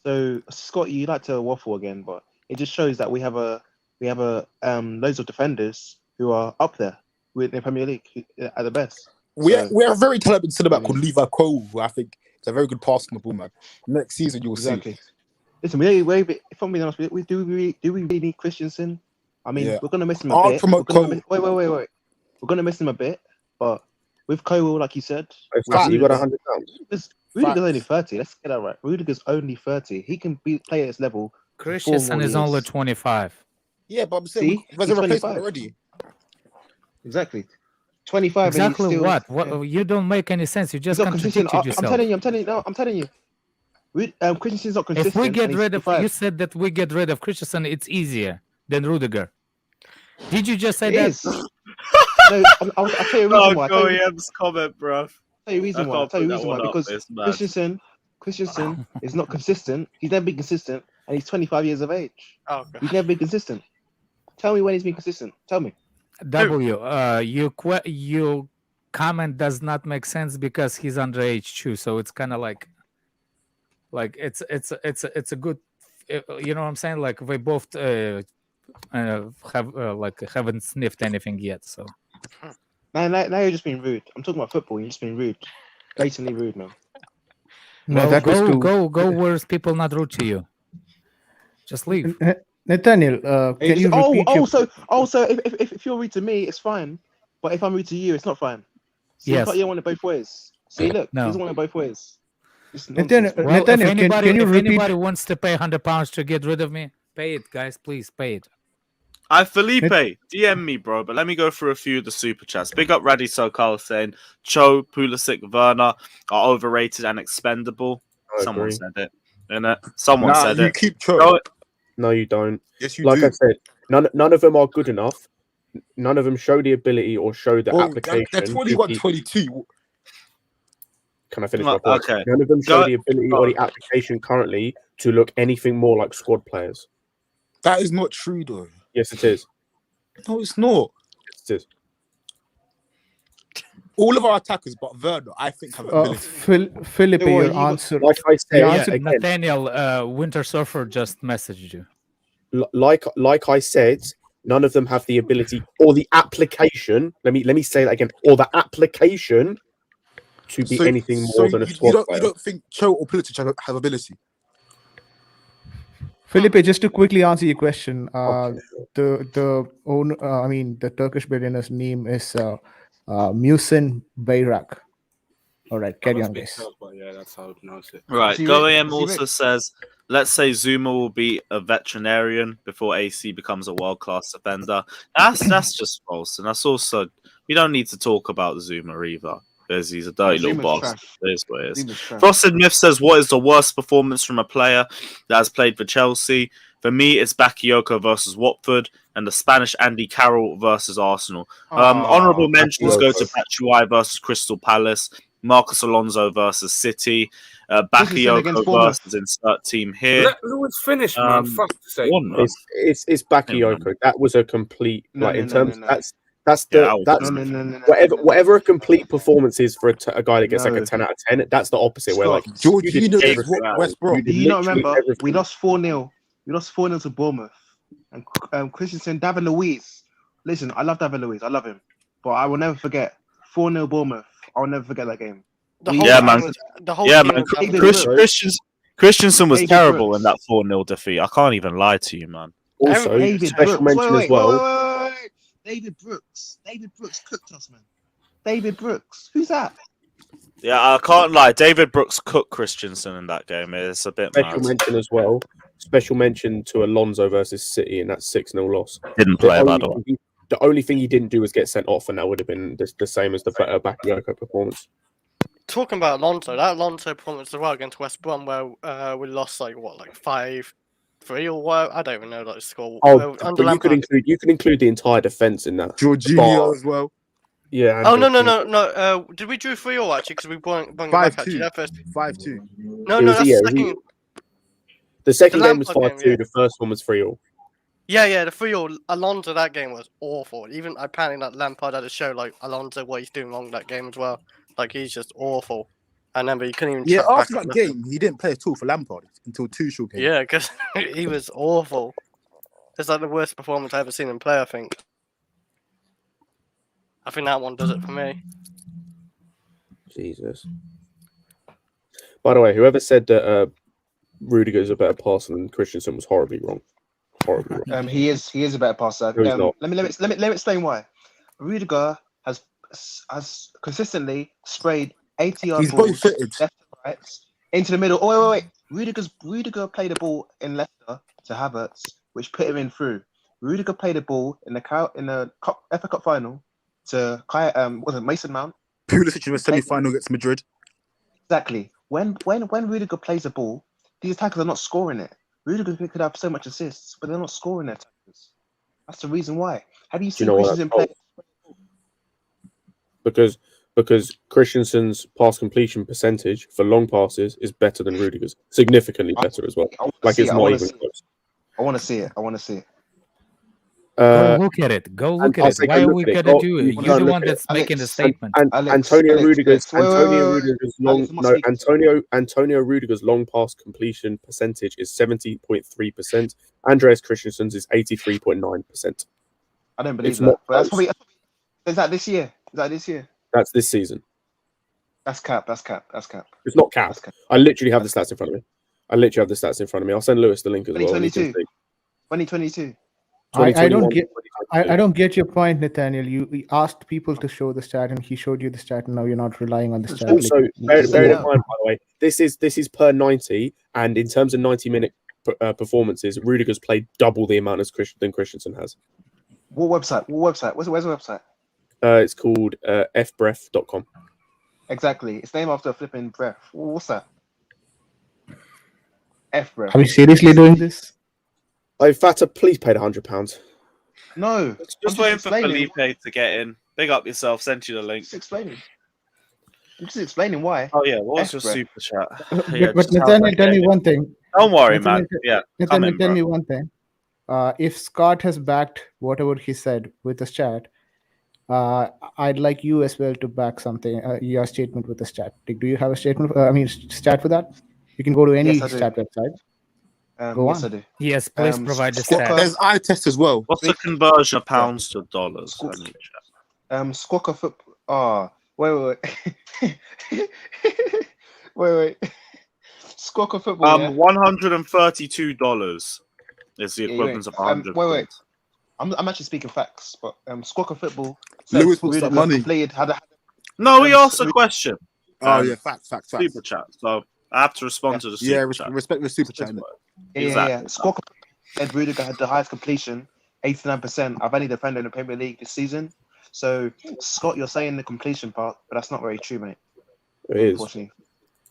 So Scott, you like to waffle again, but it just shows that we have loads of defenders who are up there with the Premier League at the best. We So- have a very talented centre back I called mean- Levi Cole, who I think is a very good passer on the ball, man. Next season you'll Exactly. Listen, if I'm being honest, do we really need Christensen? I mean, Yeah. we're gonna miss him I'll a bit. promote We're gonna Cole. wait. We're gonna miss him a bit, but with Cole, like you said, In with fact, you got Rudiger- £100. Rudiger's only 30. Let's get that right. Rudiger's only 30. He can play at his level. Christensen is only 25. see. Yeah, but I'm saying See? there's a He's replacement 25. already. Exactly. 25. Exactly and he's still, what? yeah. You don't make any sense. You He's just not consistent. contradicted yourself. I'm telling you. Christensen's not consistent. If we get and he's rid of, 55. you said that we get rid of Christensen, it's easier than Rudiger. Did you just say It that? is. No, I'll tell you a reason Oh, why. go EM's comment, bro. I'll tell you a reason why. I'll tell you a reason why. Because Christensen is not consistent. He's never been consistent, and he's 25 years of age. Oh, God. He's never been consistent. Tell me when he's been consistent. Tell me. Your comment does not make sense because he's underage too. So it's kind of like it's a good, you know what I'm saying? Like we both haven't sniffed anything yet. So Now you're just being rude. I'm talking about football. You're just being rude, blatantly rude, man. No, well, that was go where's people not rude to you. Just leave. Nathaniel, can you repeat also, if you're rude to me, it's fine. But if I'm rude to you, it's not fine. See, Yes. you don't want it both ways. See, look, No. he doesn't want it both ways. Nathaniel, Well, Nathaniel, if can you repeat? anybody wants to pay £100 to get rid of me, pay it, guys. Please pay it. Felipe, DM me, bro. But let me go through a few of the super chats. Big up Raddy Sokal saying Cho, Pulisic, Werner are overrated and expendable. Someone said it, innit? Someone said you it. keep Cho. No, you don't. Yes, you Like do. I said, none of them are good enough. None of them show the ability or show the application. They're 21, 22. Can I finish my point? Okay. None of them show the ability or the application currently to look anything more like squad players. That is not true, though. Yes, it is. No, it's not. Yes, it is. All of our attackers, but Werner, I think, have ability. Felipe, your answer. Like I said, your Yeah, answer again, Nathaniel, Winter Surfer just messaged you. like I said, none of them have the ability or the application. Let me say that again. Or the application to be anything more than a squad player. You don't think Cho or Pulisic have ability? Felipe, just to quickly answer your question, the Turkish billionaire's name is Muhsin Bayrak. All right, carry on, guys. But yeah, that's how I pronounce it. Right. Is he GoAM rich? also says, let's say Zuma will be a veterinarian before AC becomes a world-class defender. That's just false. And that's also, we don't need to talk about Zuma either, because he's a dirty little Zuma's boss. trash. It is what it is. Zuma's trash. Frosted Myth says, what is the worst performance from a player that has played for Chelsea? For me, it's Bakayoko versus Watford and the Spanish Andy Carroll versus Arsenal. Honourable mentions go to Batshuayi versus Crystal Palace, Marcus Alonso versus City, Bakayoko versus insert team here. Let Lewis finish, man. Fuck's sake. It's Bakayoko. That was a complete whatever a complete performance is for a guy that gets like a 10 out of 10. That's the opposite. Where like Jorginho is West Brom. Do you not remember we lost 4-0? We lost 4-0 to Bournemouth, and Christensen, David Luiz. Listen, I love David Luiz. I love him, but I will never forget 4-0 Bournemouth. I will never forget that game. Christensen was terrible in that 4-0 defeat. I can't even lie to you, man. Also, special mention as well. David Brooks cooked us, man. David Brooks, who's that? Yeah, I can't lie. David Brooks cooked Christensen in that game. It's a bit special mention as well. Special mention to Alonso versus City in that 6-0 loss. Didn't play that all. The only thing he didn't do was get sent off, and that would have been the same as the better Bakayoko performance. Talking about Alonso, that Alonso performance as well against West Brom, where we lost 5-3 or what? I don't even know that score. Oh, you could include the entire defense in that. Jorginho as well. Yeah. Oh no! Did we drew 3-3 actually? Because we won 5-2. 5-2. No, that's the second. The second game was 5-2. The first one was 3-3. Yeah, the 3-3 Alonso that game was awful. Even apparently that Lampard had to show Alonso what he's doing wrong that game as well. He's just awful. I remember he couldn't even. Yeah, after that game, he didn't play at all for Lampard until Tuchel came. Yeah, because he was awful. It's the worst performance I've ever seen him play. I think that one does it for me. Jesus. By the way, whoever said that Rudiger is a better passer than Christensen was horribly wrong. He is a better passer. No, let me explain why. Rudiger has consistently sprayed 80-yard balls left and right into the middle. Oh wait. Rudiger played a ball in Leicester to Havertz, which put him in through. Rudiger played a ball in the FA Cup final to Mason Mount. Pulisic in the semi-final against Madrid. Exactly. When Rudiger plays a ball, these attackers are not scoring it. Rudiger could have so much assists, but they're not scoring their tackles. That's the reason why. Have you seen Christensen play? Because because Christensen's pass completion percentage for long passes is better than Rudiger's, significantly better as well. I wanna Like see it's it. not even close. I want to see it. I want to see it. Go look at it. Go look I'll at say it. Why go are look we at it. gonna Go- do you it? go You're and the look one at it. that's making the Alex, statement. Antonio Rudiger's Wait, long Alex, I'm not Antonio Rudiger's long pass completion percentage is 70.3%. Andreas Christensen's is 83.9%. I don't believe It's that. not But that's close. probably. Is that this year? Is that this year? That's this season. That's cap. That's cap. That's cap. It's not cap. That's cap. I literally have the stats in front of me. I'll send Lewis the link as well. And he can 2022. see. 2022. I don't 2021, get. 2022. I don't get your point, Nathaniel. You asked people to show the stat, and he showed you the stat, and now you're not relying on the stat. Also, bear in Yeah. mind, by the way, this is per 90, and in terms of 90-minute performances, Rudiger's played double the amount as than Christensen has. What website? Where's the website? It's called fbref.com. Exactly. It's named after a flipping breath. What's that? F breath. Are we seriously doing this? Oh, Fata, please pay the £100. No. Just waiting for Felipe to get in. Big up yourself. Sent you the link. Just explaining. I'm just explaining why. Oh yeah, what was your F-breath. super chat? But Nathaniel, tell me one thing. Don't worry, Nathaniel, man. Yeah, come Nathaniel, in, tell bro. me one thing. If Scott has backed whatever he said with the stat, I'd like you as well to back something, your statement with the stat. Like, do you have a statement? Stat for that? You can go to any Yes, I do. stat website. Go Yes, on. I do. Yes, please provide the Squawker- stats. There's eye test as well. What's the conversion of pounds to dollars? Squawk- Let me check. Squawker foot. Wait. wait. Squawker football. Yeah? $132 is the Yeah, equivalent of wait. 100. Wait. I'm actually speaking facts, but Squawker football. Lewis wants that money. No, he asked a question. Oh yeah, facts. Super chat. So I have to respond to the super chat. Respect the super chat. Yeah. Exactly. Squawker said Rudiger had the highest completion, 89%, of any defender in the Premier League this season. So Scott, you're saying the completion part, but that's not very true, mate. It is. Unfortunately.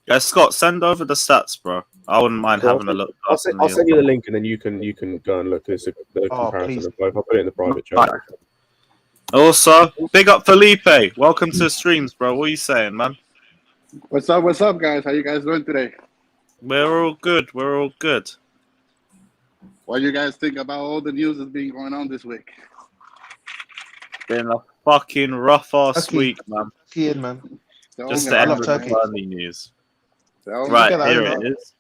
Yeah, Scott, send over the stats, bro. I wouldn't mind having a look. I'll send you the link, and then you can go and look at the comparison please. of both. I'll put it in the private chat. Right. Also, big up Felipe. Welcome to the streams, bro. What are you saying, man? What's up, guys? How you guys doing today? We're all good. What do you guys think about all the news that's been going on this week? Been a fucking rough ass Turkey. week, man. Turkey, man. Tell Just me the I end love of about the Turkey. Burnley news. Tell me Right, at that, here man. it is.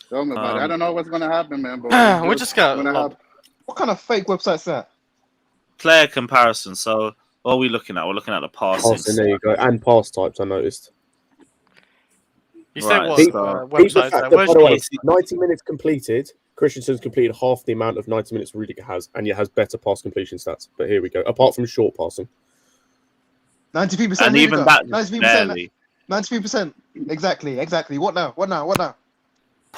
Tell me about it. I don't know what's gonna happen, man. But We're just gonna happen. What kind of fake website's that? Player comparison. So, what are we looking at? We're looking at the passing. Passing, there you go. And pass types, I noticed. You said Right, what so- website? By Where's the way, the- 90 minutes completed. Christensen's completed half the amount of 90 minutes Rudiger has, and yet has better pass completion stats. But here we go. Apart from short passing. 93%. And even that, 93%. barely. 93%. Exactly. What now?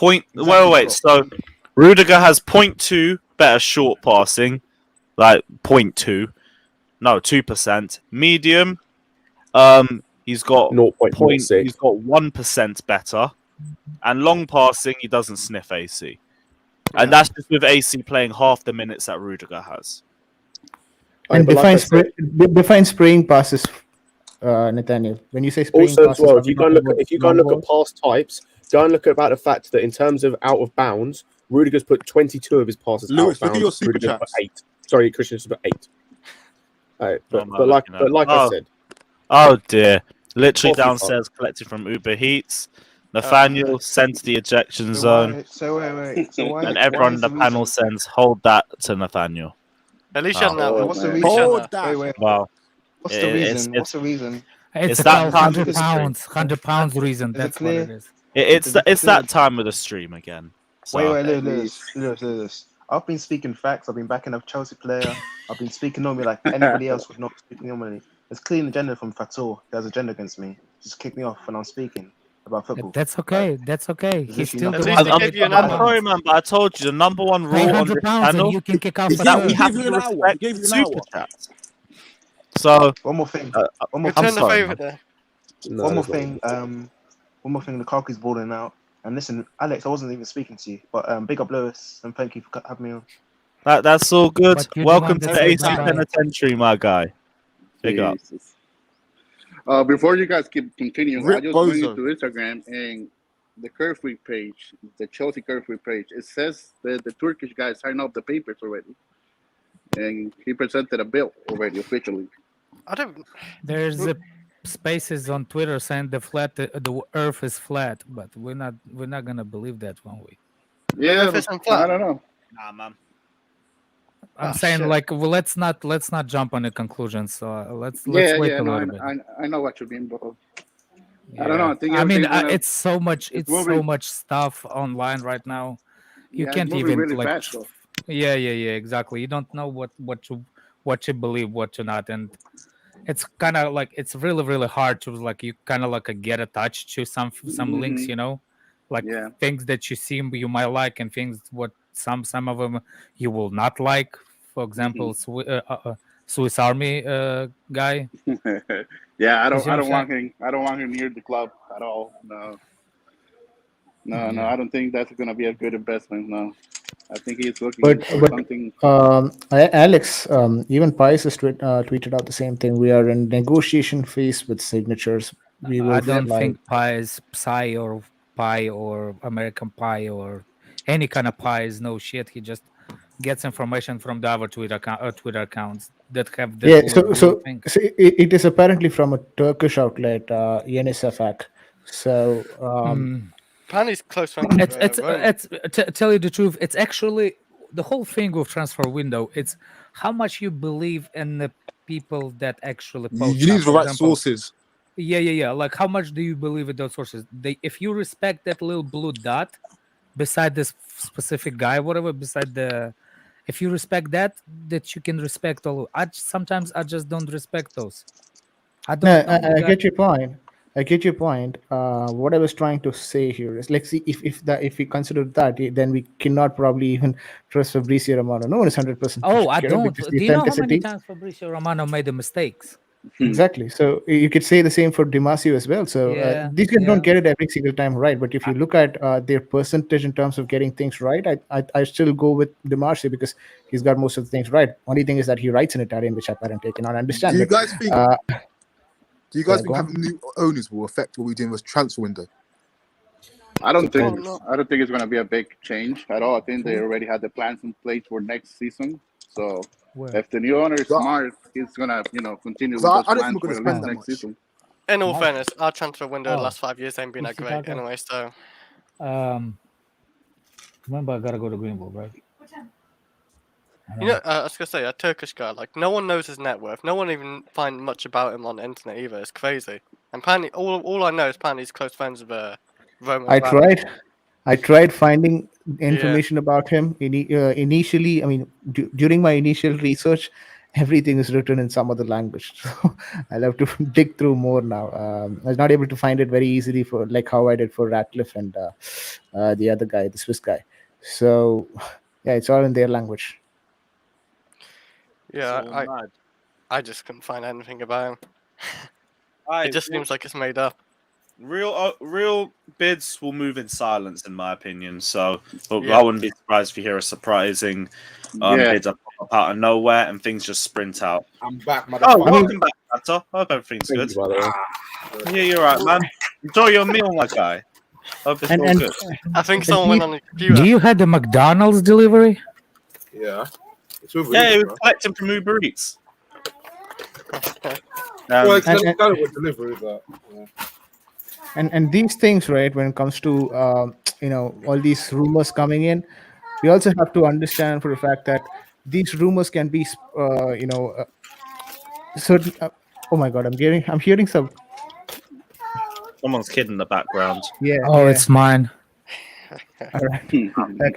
Wait. So, Rudiger has 0.2 better short passing, like 0.2. No, 2%. Medium, he's got 0.06. He's got 1% better, and long passing he doesn't sniff AC, and that's just with AC playing half the minutes that Rudiger has. And But like I said, define spraying passes, Nathaniel. When you say spraying also, as passes, well, are if we you go and talking look about long at balls? pass types, go and look about the fact that in terms of out of bounds, Rudiger's put 22 of his passes Lewis, out of look at your bounds. super Rudiger's put chats. 8. Sorry, Christensen's put 8. What But am I like looking at? I said, Oh dear! Literally Coffee downstairs, collected from Uber Heats. Nathaniel sent to the ejection zone, Wait. So why? and everyone in the panel sends hold that to Nathaniel. At least you had an outlet. What's the man. reason? Hold that. Wait. Wow. What's the It's- reason? What's the reason? It's It's that about time of 100 the stream. pounds. 100 pounds reason. Is it That's what clear? it is. It's that time of the stream again. So, Wait, Lewis. I've been speaking facts. I've been backing up Chelsea player. I've been speaking normally like anybody else would not speak normally. It's clean agenda from Fator. He has agenda against me. Just kick me off when I'm speaking about football. That's okay. That's okay. Is He's this still enough? the At one least they that gave gave you an the I'm hour. sorry, man, but I told you the number one Pay rule on 100 this pounds and channel you can kick out He for that gave we you have an to hour. respect He gave you an super hour. chats. So, One more thing. One more Return the sorry, favour there. no, One more it's not. thing. One more thing. Lukaku's balling out. And listen, Alex, I wasn't even speaking to you, but big up Lewis and thank you for having me on. that's all good. But you're the Welcome one to that the said AC bye-bye. Penitentiary, my guy. Big up. Jesus. Before you guys keep continuing, I Rip just went Bozo. into Instagram and the Curve Week page, the Chelsea Curve Week page, it says that the Turkish guy signed off the papers already, and he presented a bill already officially. I don't. There's spaces on Twitter saying the Earth is flat, but we're not gonna believe that, won't we? Yeah, Earth isn't I flat. don't know. Nah, man. I'm Ah, saying shit. like, well, let's not jump on the conclusions. So let's Yeah, wait yeah, a no, little bit. I know what you mean, but I don't know. I think I mean, everything's gonna. it's so much. It's It's so moving. much stuff online right now. You Yeah, it's can't moving even really like. fast, though. Yeah, exactly. You don't know what you believe, what to not, and it's kind of like it's really hard to like you kind of like get attached to some links, Mhm. you know, like Yeah. things that you see you might like and things what some of them you will not like. For example, Swiss Army guy. Yeah, You see what I'm saying? I don't want him near the club at all. No, no. Yeah. I don't think that's gonna be a good investment. No, I think he's looking But for something. Alex, even Pius has tweeted out the same thing. We are in negotiation phase with signatures. We will I don't fly. think Pie or American Pie or any kind of Pie is no shit. He just gets information from the other Twitter accounts that have that Yeah, little blue thing. so it is apparently from a Turkish outlet, Yeni Safak. So Apparently, close friends with Roman. Tell you the truth, it's actually the whole thing with transfer window. It's how much you believe in the people that actually You post need stuff. the For right example, sources. yeah. Like how much do you believe in those sources? If you respect that little blue dot beside this specific guy, whatever, beside the, if you respect that you can respect all. Sometimes I just don't respect those. I don't no, know. I get your point. I get your point. What I was trying to say here is, let's see if we consider that, then we cannot probably even trust Fabrizio Romano. No one is 100% Oh, I secure don't. because the Do you know how many authenticity. times Fabrizio Romano made the mistakes? Exactly. So you could say the same for Dimasio as well. So Yeah, these guys yeah. don't get it every single time right. But if you look at their percentage in terms of getting things right, I still go with Dimasio because he's got most of the things right. Only thing is that he writes in Italian, which apparently I cannot understand. Do you But, guys think? Do you yeah, guys think go on. having new owners will affect what we're doing with transfer window? I don't think Depends. I don't think it's gonna be a big change at all. I think they already had the plans in place for next season. So Well, if the new owner is So- smart, he's gonna continue with So those I don't plans think we're for going the to spend that next much. season. In all Mark- fairness, our transfer window the Oh. last 5 years ain't been that Is he great talking? anyway. So remember I gotta go to Greenville, right? you know, I was gonna say a Turkish guy. Like no one knows his net worth. No one even find much about him on the internet either. It's crazy. And apparently, all I know is apparently he's close friends with Roman. I tried finding information about him. Initially, I mean, during my initial research, everything is written in some other language. So I'll have to dig through more now. I was not able to find it very easily for like how I did for Ratcliffe and the other guy, the Swiss guy. So yeah, it's all in their language. Yeah, So I mad. I just couldn't find anything about him. Aye, It just seems like it's made up. real bids will move in silence, in my opinion. So Yeah. I wouldn't be surprised if you hear a surprising Yeah. bid up out of nowhere and things just sprint out. I'm back, Oh, motherfucker. welcome back, Matter. Hope everything's Thank good. you, by the way. Yeah, you're right, man. Enjoy your meal, my guy. Hope it's all And good. I think and someone went he- on the computer. Do you had the McDonald's delivery? Yeah. It's Uber Yeah, Eats, he was bro. collecting from Uber Eats. Well, it's and- kind of what delivery, but yeah. and these things, right, when it comes to all these rumors coming in, we also have to understand for the fact that these rumors can be certain oh my god, I'm hearing some Someone's kid in the background. Oh, it's mine. all right.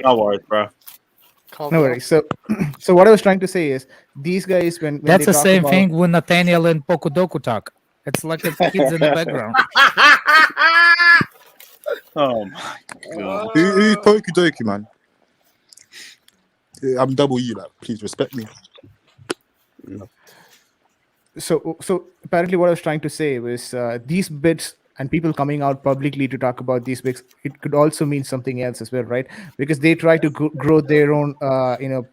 No worries, bro. No worries. So what I was trying to say is these guys when That's they the talk same about, thing when Nathaniel and Pokudoku talk. It's like it's kids in the background. Oh my god. Who's Poku Doku, man? Yeah, I'm double you, like, please respect me. so apparently what I was trying to say was these bits and people coming out publicly to talk about these bids, it could also mean something else as well, right? Because they try to grow their own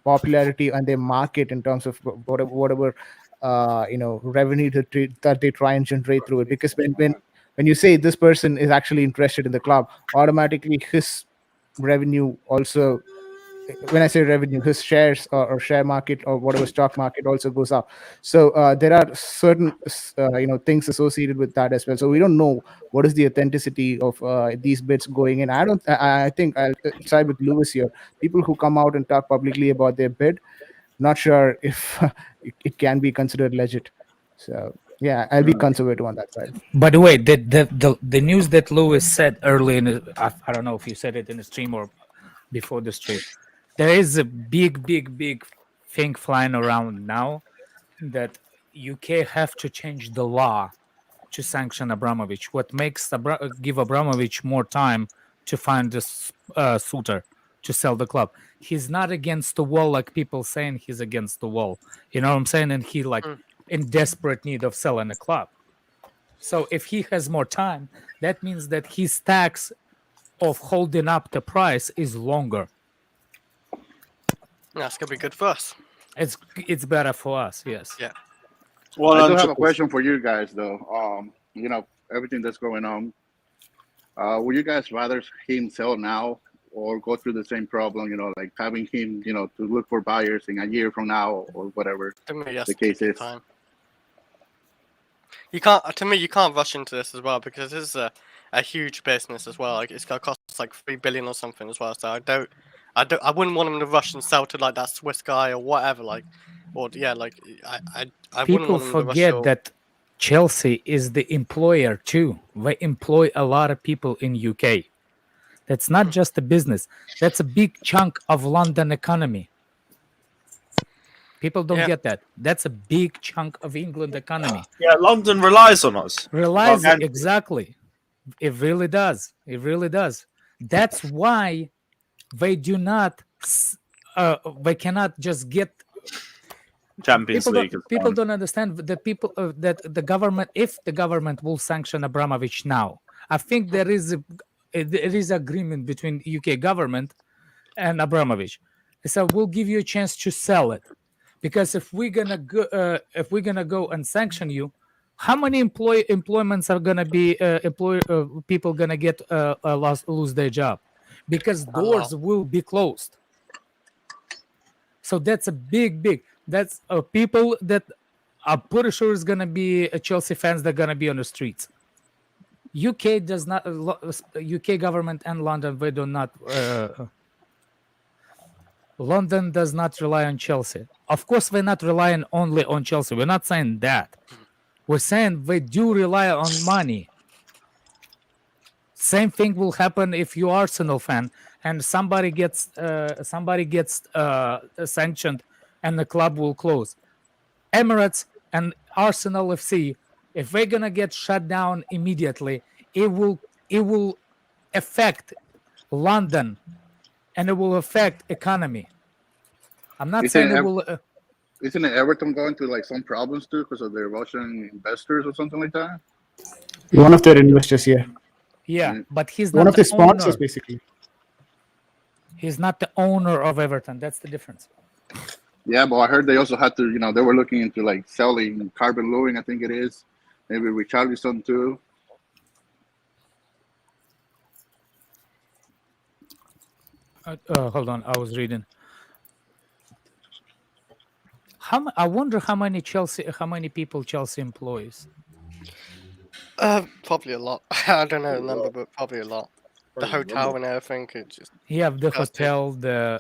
popularity and their market in terms of whatever revenue that they try and generate through it. Because when you say this person is actually interested in the club, automatically his revenue also, when I say revenue, his shares or share market or whatever stock market also goes up. So there are certain things associated with that as well. So we don't know what is the authenticity of these bids going in. I think I'll side with Lewis here. People who come out and talk publicly about their bid, not sure if it can be considered legit. So yeah, I'll be conservative on that side. By the way, the news that Lewis said early I don't know if you said it in the stream or before the stream, there is a big thing flying around now that UK have to change the law to sanction Abramovich. What makes give Abramovich more time to find this suitor to sell the club? He's not against the wall like people saying he's against the wall. You know what I'm saying? And he in desperate need of selling the club. So if he has more time, that means that his tax of holding up the price is longer. That's gonna be good for us. It's better for us, yes. Yeah. Well, I do have a question for you guys, though. Everything that's going on. Would you guys rather him sell now or go through the same problem? Like having him, to look for buyers in a year from now or whatever the case is. Time. You can't rush into this as well because this is a huge business as well. Like it's gonna cost like $3 billion or something as well. So I wouldn't want him to rush and sell to like that Swiss guy or whatever. I People wouldn't want him forget that Chelsea is the employer too. They employ a lot of people in UK. That's not just a business. That's a big chunk of London economy. People don't get that. That's a big chunk of England economy. Yeah, London relies on us. Exactly. It really does. It really does. That's why they do not. They cannot just get Champions League. People don't understand that that the government, if the government will sanction Abramovich now, I think there is agreement between UK government and Abramovich. So we'll give you a chance to sell it, because if we're gonna go and sanction you, how many employments are gonna be people gonna get lose their job, because doors will be closed. So that's a big. That's people that I'm pretty sure is gonna be Chelsea fans that are gonna be on the streets. UK does not. UK government and London, they do not. London does not rely on Chelsea. Of course, we're not relying only on Chelsea. We're not saying that. We're saying they do rely on money. Same thing will happen if you're Arsenal fan and somebody gets sanctioned and the club will close. Emirates and Arsenal FC, if they're gonna get shut down immediately, it will affect London and it will affect economy. I'm not saying it will. Isn't it Everton going through like some problems too because of their Russian investors or something like that? One of their investors, yeah. Yeah, but he's one not of the sponsors, owner. basically. He's not the owner of Everton. That's the difference. Yeah, but I heard they also had to, they were looking into like selling Carbon Lewin, I think it is, maybe Richarlison too. Hold on, I was reading. I wonder how many people Chelsea employs. Probably a lot. I don't know the number, but probably a lot. The hotel and everything. It just the hotel, the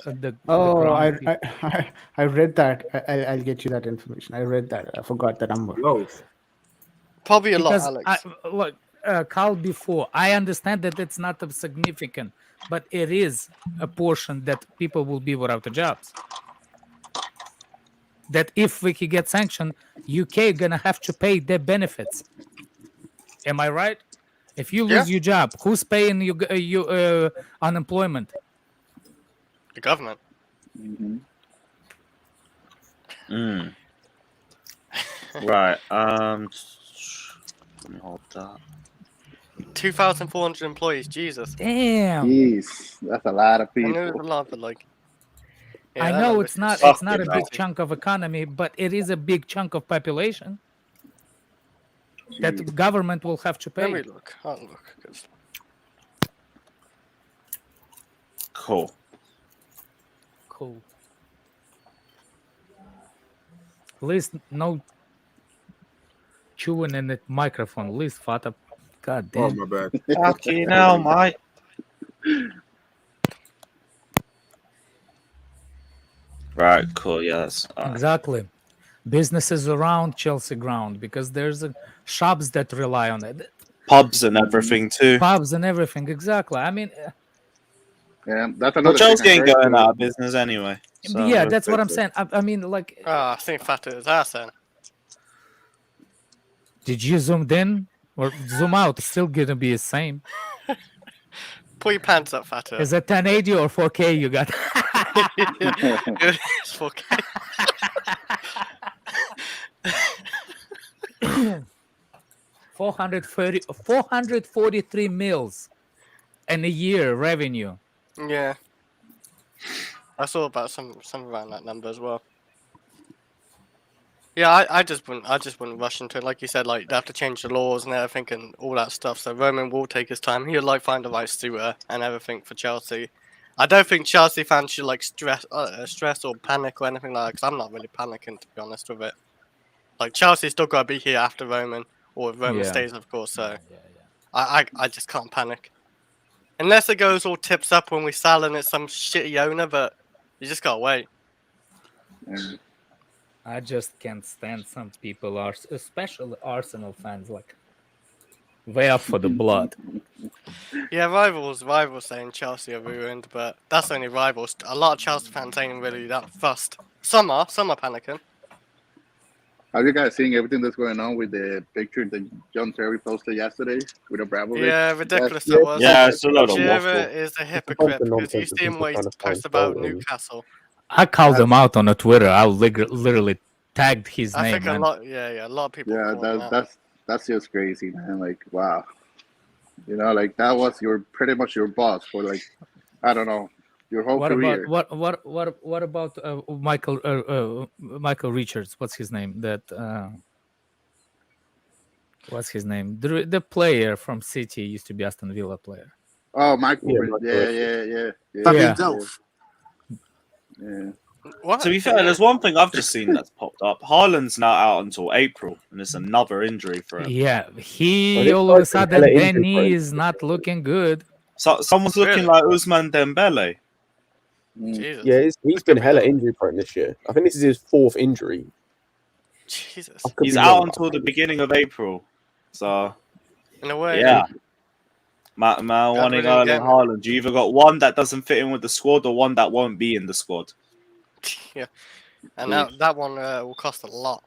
I read that. I'll get you that information. I read that. I forgot the number. Probably a lot, because Alex. Look, Carl, before I understand that it's not significant, but it is a portion that people will be without the jobs. That if we could get sanctioned, UK gonna have to pay their benefits. Am I right? If you lose your job, who's paying you unemployment? The government. Right. Let me hold that. 2,400 employees. Jesus. Damn. Jeez, that's a lot of people. I know it's a lot, but like. Yeah, I that know number's it's not insane. a big hell. chunk of economy, but it is a big chunk of population that the government will have to Let pay. me look. I'll look. 'Cause Cool. Cool. At least no chewing in the microphone. At least Fata. God Oh damn. my bad. Fucking hell, mate. Right, cool. Yes. Exactly. Businesses around Chelsea ground because there's shops that rely on it. Pubs and everything too. Pubs and everything. Exactly. I mean, Yeah, that's Well, another thing. Chelsea I ain't heard going too. out of business anyway. So. yeah, that's what I'm saying. I mean, like, I think Fata is ass then. did you zoom in or zoom out? It's still gonna be the same. Pull your pants up, Fata. Is it 1080 or 4K you got? It's 4K. 443 mils in a year revenue. Yeah. I saw about some around that number as well. Yeah, I just wouldn't rush into it. Like you said, like they have to change the laws and everything and all that stuff. So Roman will take his time. He'll like find the right suitor and everything for Chelsea. I don't think Chelsea fans should like stress or panic or anything like that. Because I'm not really panicking, to be honest with it. Like Chelsea's still got to be here after Roman, or if Roman Yeah. stays, of course. So I just can't panic. Unless it goes all tips up when we sell and it's some shitty owner, but you just gotta wait. I just can't stand some people, especially Arsenal fans, like way up for the blood. Yeah, rivals saying Chelsea are ruined, but that's only rivals. A lot of Chelsea fans ain't really that fussed. Some are panicking. Are you guys seeing everything that's going on with the picture that John Terry posted yesterday with Abramovich? Yeah, ridiculous That's- it was. Yeah, it's a lot of Shearer waffle. is a bunch hypocrite of because you nonsense see him people when he trying to find posts about fault in. Newcastle. I called him out on Twitter. I literally tagged his I name. think a Man. lot of people. Yeah, call him out. that's just crazy, man. Like, wow, you know, like that was pretty much your boss for like, I don't know, your whole What career. about what about Michael Richards? What's his name? What's his name? The player from City used to be Aston Villa player. Oh, Michael. Yeah, Yeah. Yeah. Yeah. What? To be fair, there's one thing I've just seen that's popped up. Haaland's now out until April, and it's another injury for him. Yeah, Well, he this all of a guy's been sudden hella their injured knee prone. is not looking good. So someone's looking Really? like Usman Dembele. Jesus. Yeah, he's been hella injury prone this year. I think this is his fourth injury. Jesus. I could He's be out wrong. until the beginning of April. So In a way. yeah. Man wanting we didn't Erling get him. Haaland. You either got one that doesn't fit in with the squad or one that won't be in the squad. Yeah. And that one will cost a lot.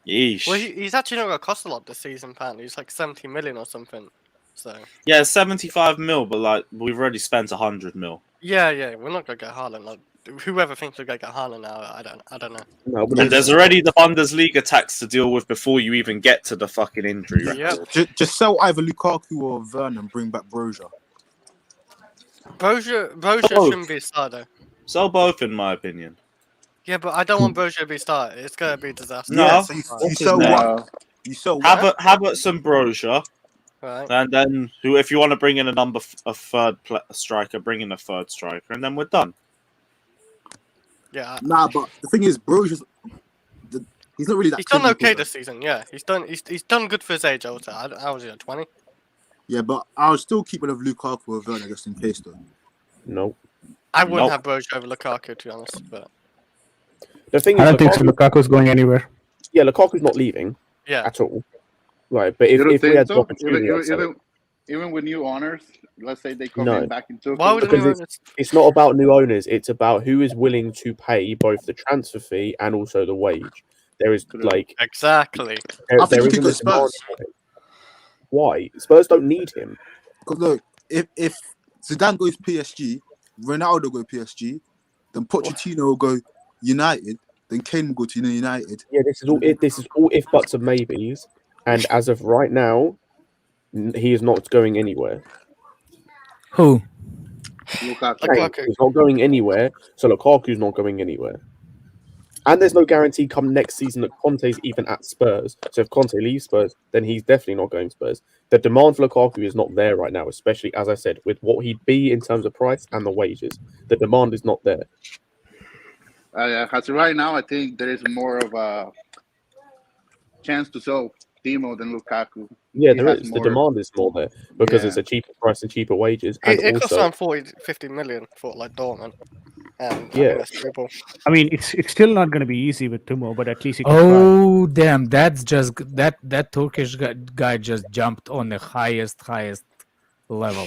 Yeesh. Well, he's actually not going to cost a lot this season, apparently. He's like 70 million or something. So. Yeah, 75 mil, but like we've already spent 100 mil. Yeah, we're not going to get Haaland. Like, whoever thinks we're going to get Haaland now, I don't know. No, but And there's already the Bundesliga tax to deal with before you even get to the fucking injury record. Yep. Just sell either Lukaku or Werner and bring back Broja. Broja Oh. shouldn't be a starter. Sell both, in my opinion. Yeah, but I don't want Broja to be starter. It's going to be a disaster. No. Yeah, so you What's sell his name? one. You sell one. Havertz and Broja, Right. and then if you want to bring in a third striker, bring in a third striker, and then we're done. Yeah. Nah, but the thing is, Broja's he's not really that. He's done clinical, okay though. this season. Yeah, he's done good for his age. I would say. I was 20. Yeah, but I'll still keep one of Lukaku or Werner just in case, though. no. I wouldn't Nope. have Broja over Lukaku, to be honest. But The thing is, I don't think so. Lukaku's going anywhere. Yeah, Lukaku's not leaving yeah, at all. Right, but if You don't we think had the so? opportunity, I'd sell it. Even with new owners, let's say they come No. in back in Turkey. why would Because anyone? it's not about new owners. It's about who is willing to pay both the transfer fee and also the wage. There is like Exactly. I think there he isn't could a go demand Spurs. for it. Why? Spurs don't need him. Because look, if Zidane goes PSG, Ronaldo go PSG, then Pochettino will go United, then Kane will go to United. Yeah, this is all if buts and maybes. And as of right now, he is not going anywhere. Who? Lukaku. He's not going anywhere, so Lukaku's not going anywhere. And there's no guarantee come next season that Conte's even at Spurs. So if Conte leaves Spurs, then he's definitely not going Spurs. The demand for Lukaku is not there right now, especially, as I said, with what he'd be in terms of price and the wages. The demand is not there. As of right now, I think there is more of a chance to sell Timo than Lukaku. Yeah, there is. The demand is more there because it's Yeah. a cheaper price and cheaper wages. And It costs also, around 40-50 million for like Dortmund. And I Yeah. think that's doable. I mean, it's still not going to be easy with Timo, but at least you can Oh damn! That's just that Turkish guy just jumped on the highest level.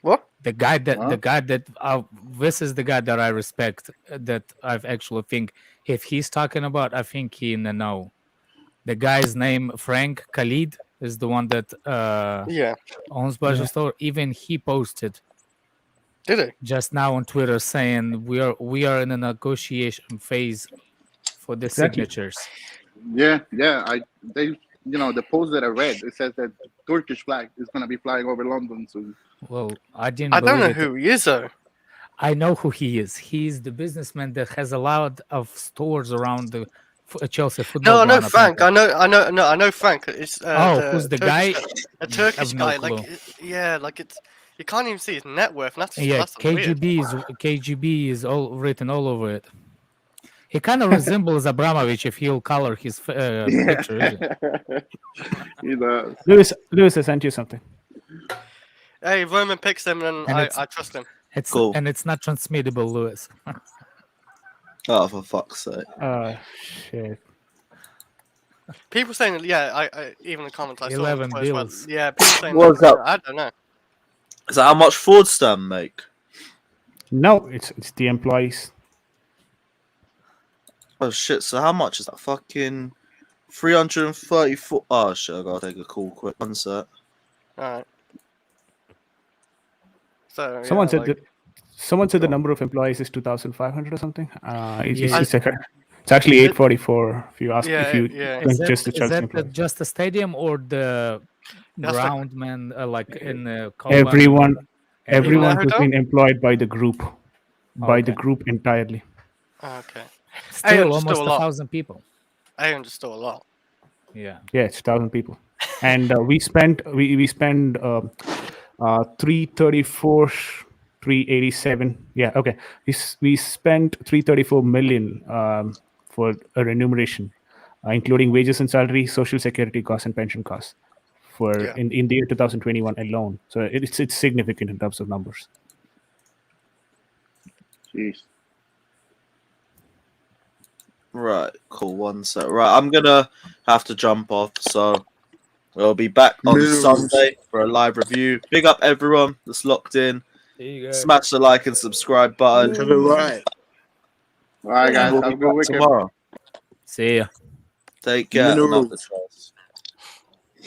What? The guy that this is the guy that I respect. That I've actually think if he's talking about, I think he in the know. The guy's name Frank Khalid is the one that owns Budget Store. Even he posted. Did he? Just now on Twitter saying we are in a negotiation phase for the signatures. Yeah. The post that I read, it says that Turkish flag is going to be flying over London soon. Well, I don't know who he is though. I know who he is. He's the businessman that has a lot of stores around the Chelsea football. No, I know ground, Frank. apparently. I know Frank. It's who's the guy? A Turkish I've no guy. clue. Like it's you can't even see his net worth. And that's KGB is all written all over it. He kind of resembles Abramovich if he'll color his picture. Isn't it? He does. Lewis, I sent you something. Hey, Roman picks him, and I trust him. It's cool. And it's not transmittable, Lewis. Oh, for fuck's sake! Shit. People saying, I even the comments I saw. 11 bills. Yeah, people saying. What's that, up? I don't know. Is that how much Ford Stam make? No, it's the employees. Oh shit! So how much is that? Fucking 334. Oh shit! I gotta take a call quick. One sec. All right. So Someone said the number of employees is 2,500 or something. It's actually 844 if you ask. Is that just the stadium or the ground man? Like in the everyone who's been employed by the group, the group entirely. Okay. Still almost 1,000 people. I understood a lot. Yeah, it's 1,000 people, and we spend 334, 387. Yeah, okay. We spent 334 million for a remuneration, including wages and salary, social security costs, and pension costs in the year 2021 alone. So it's significant in terms of numbers. Jeez. Right, cool. One sec. Right, I'm gonna have to jump off, so we'll be back on Sunday for a live review. Big up everyone that's locked in. Smash the like and subscribe button. All right, guys. We'll have a be good back weekend. tomorrow. See ya. Take care. Not the trust.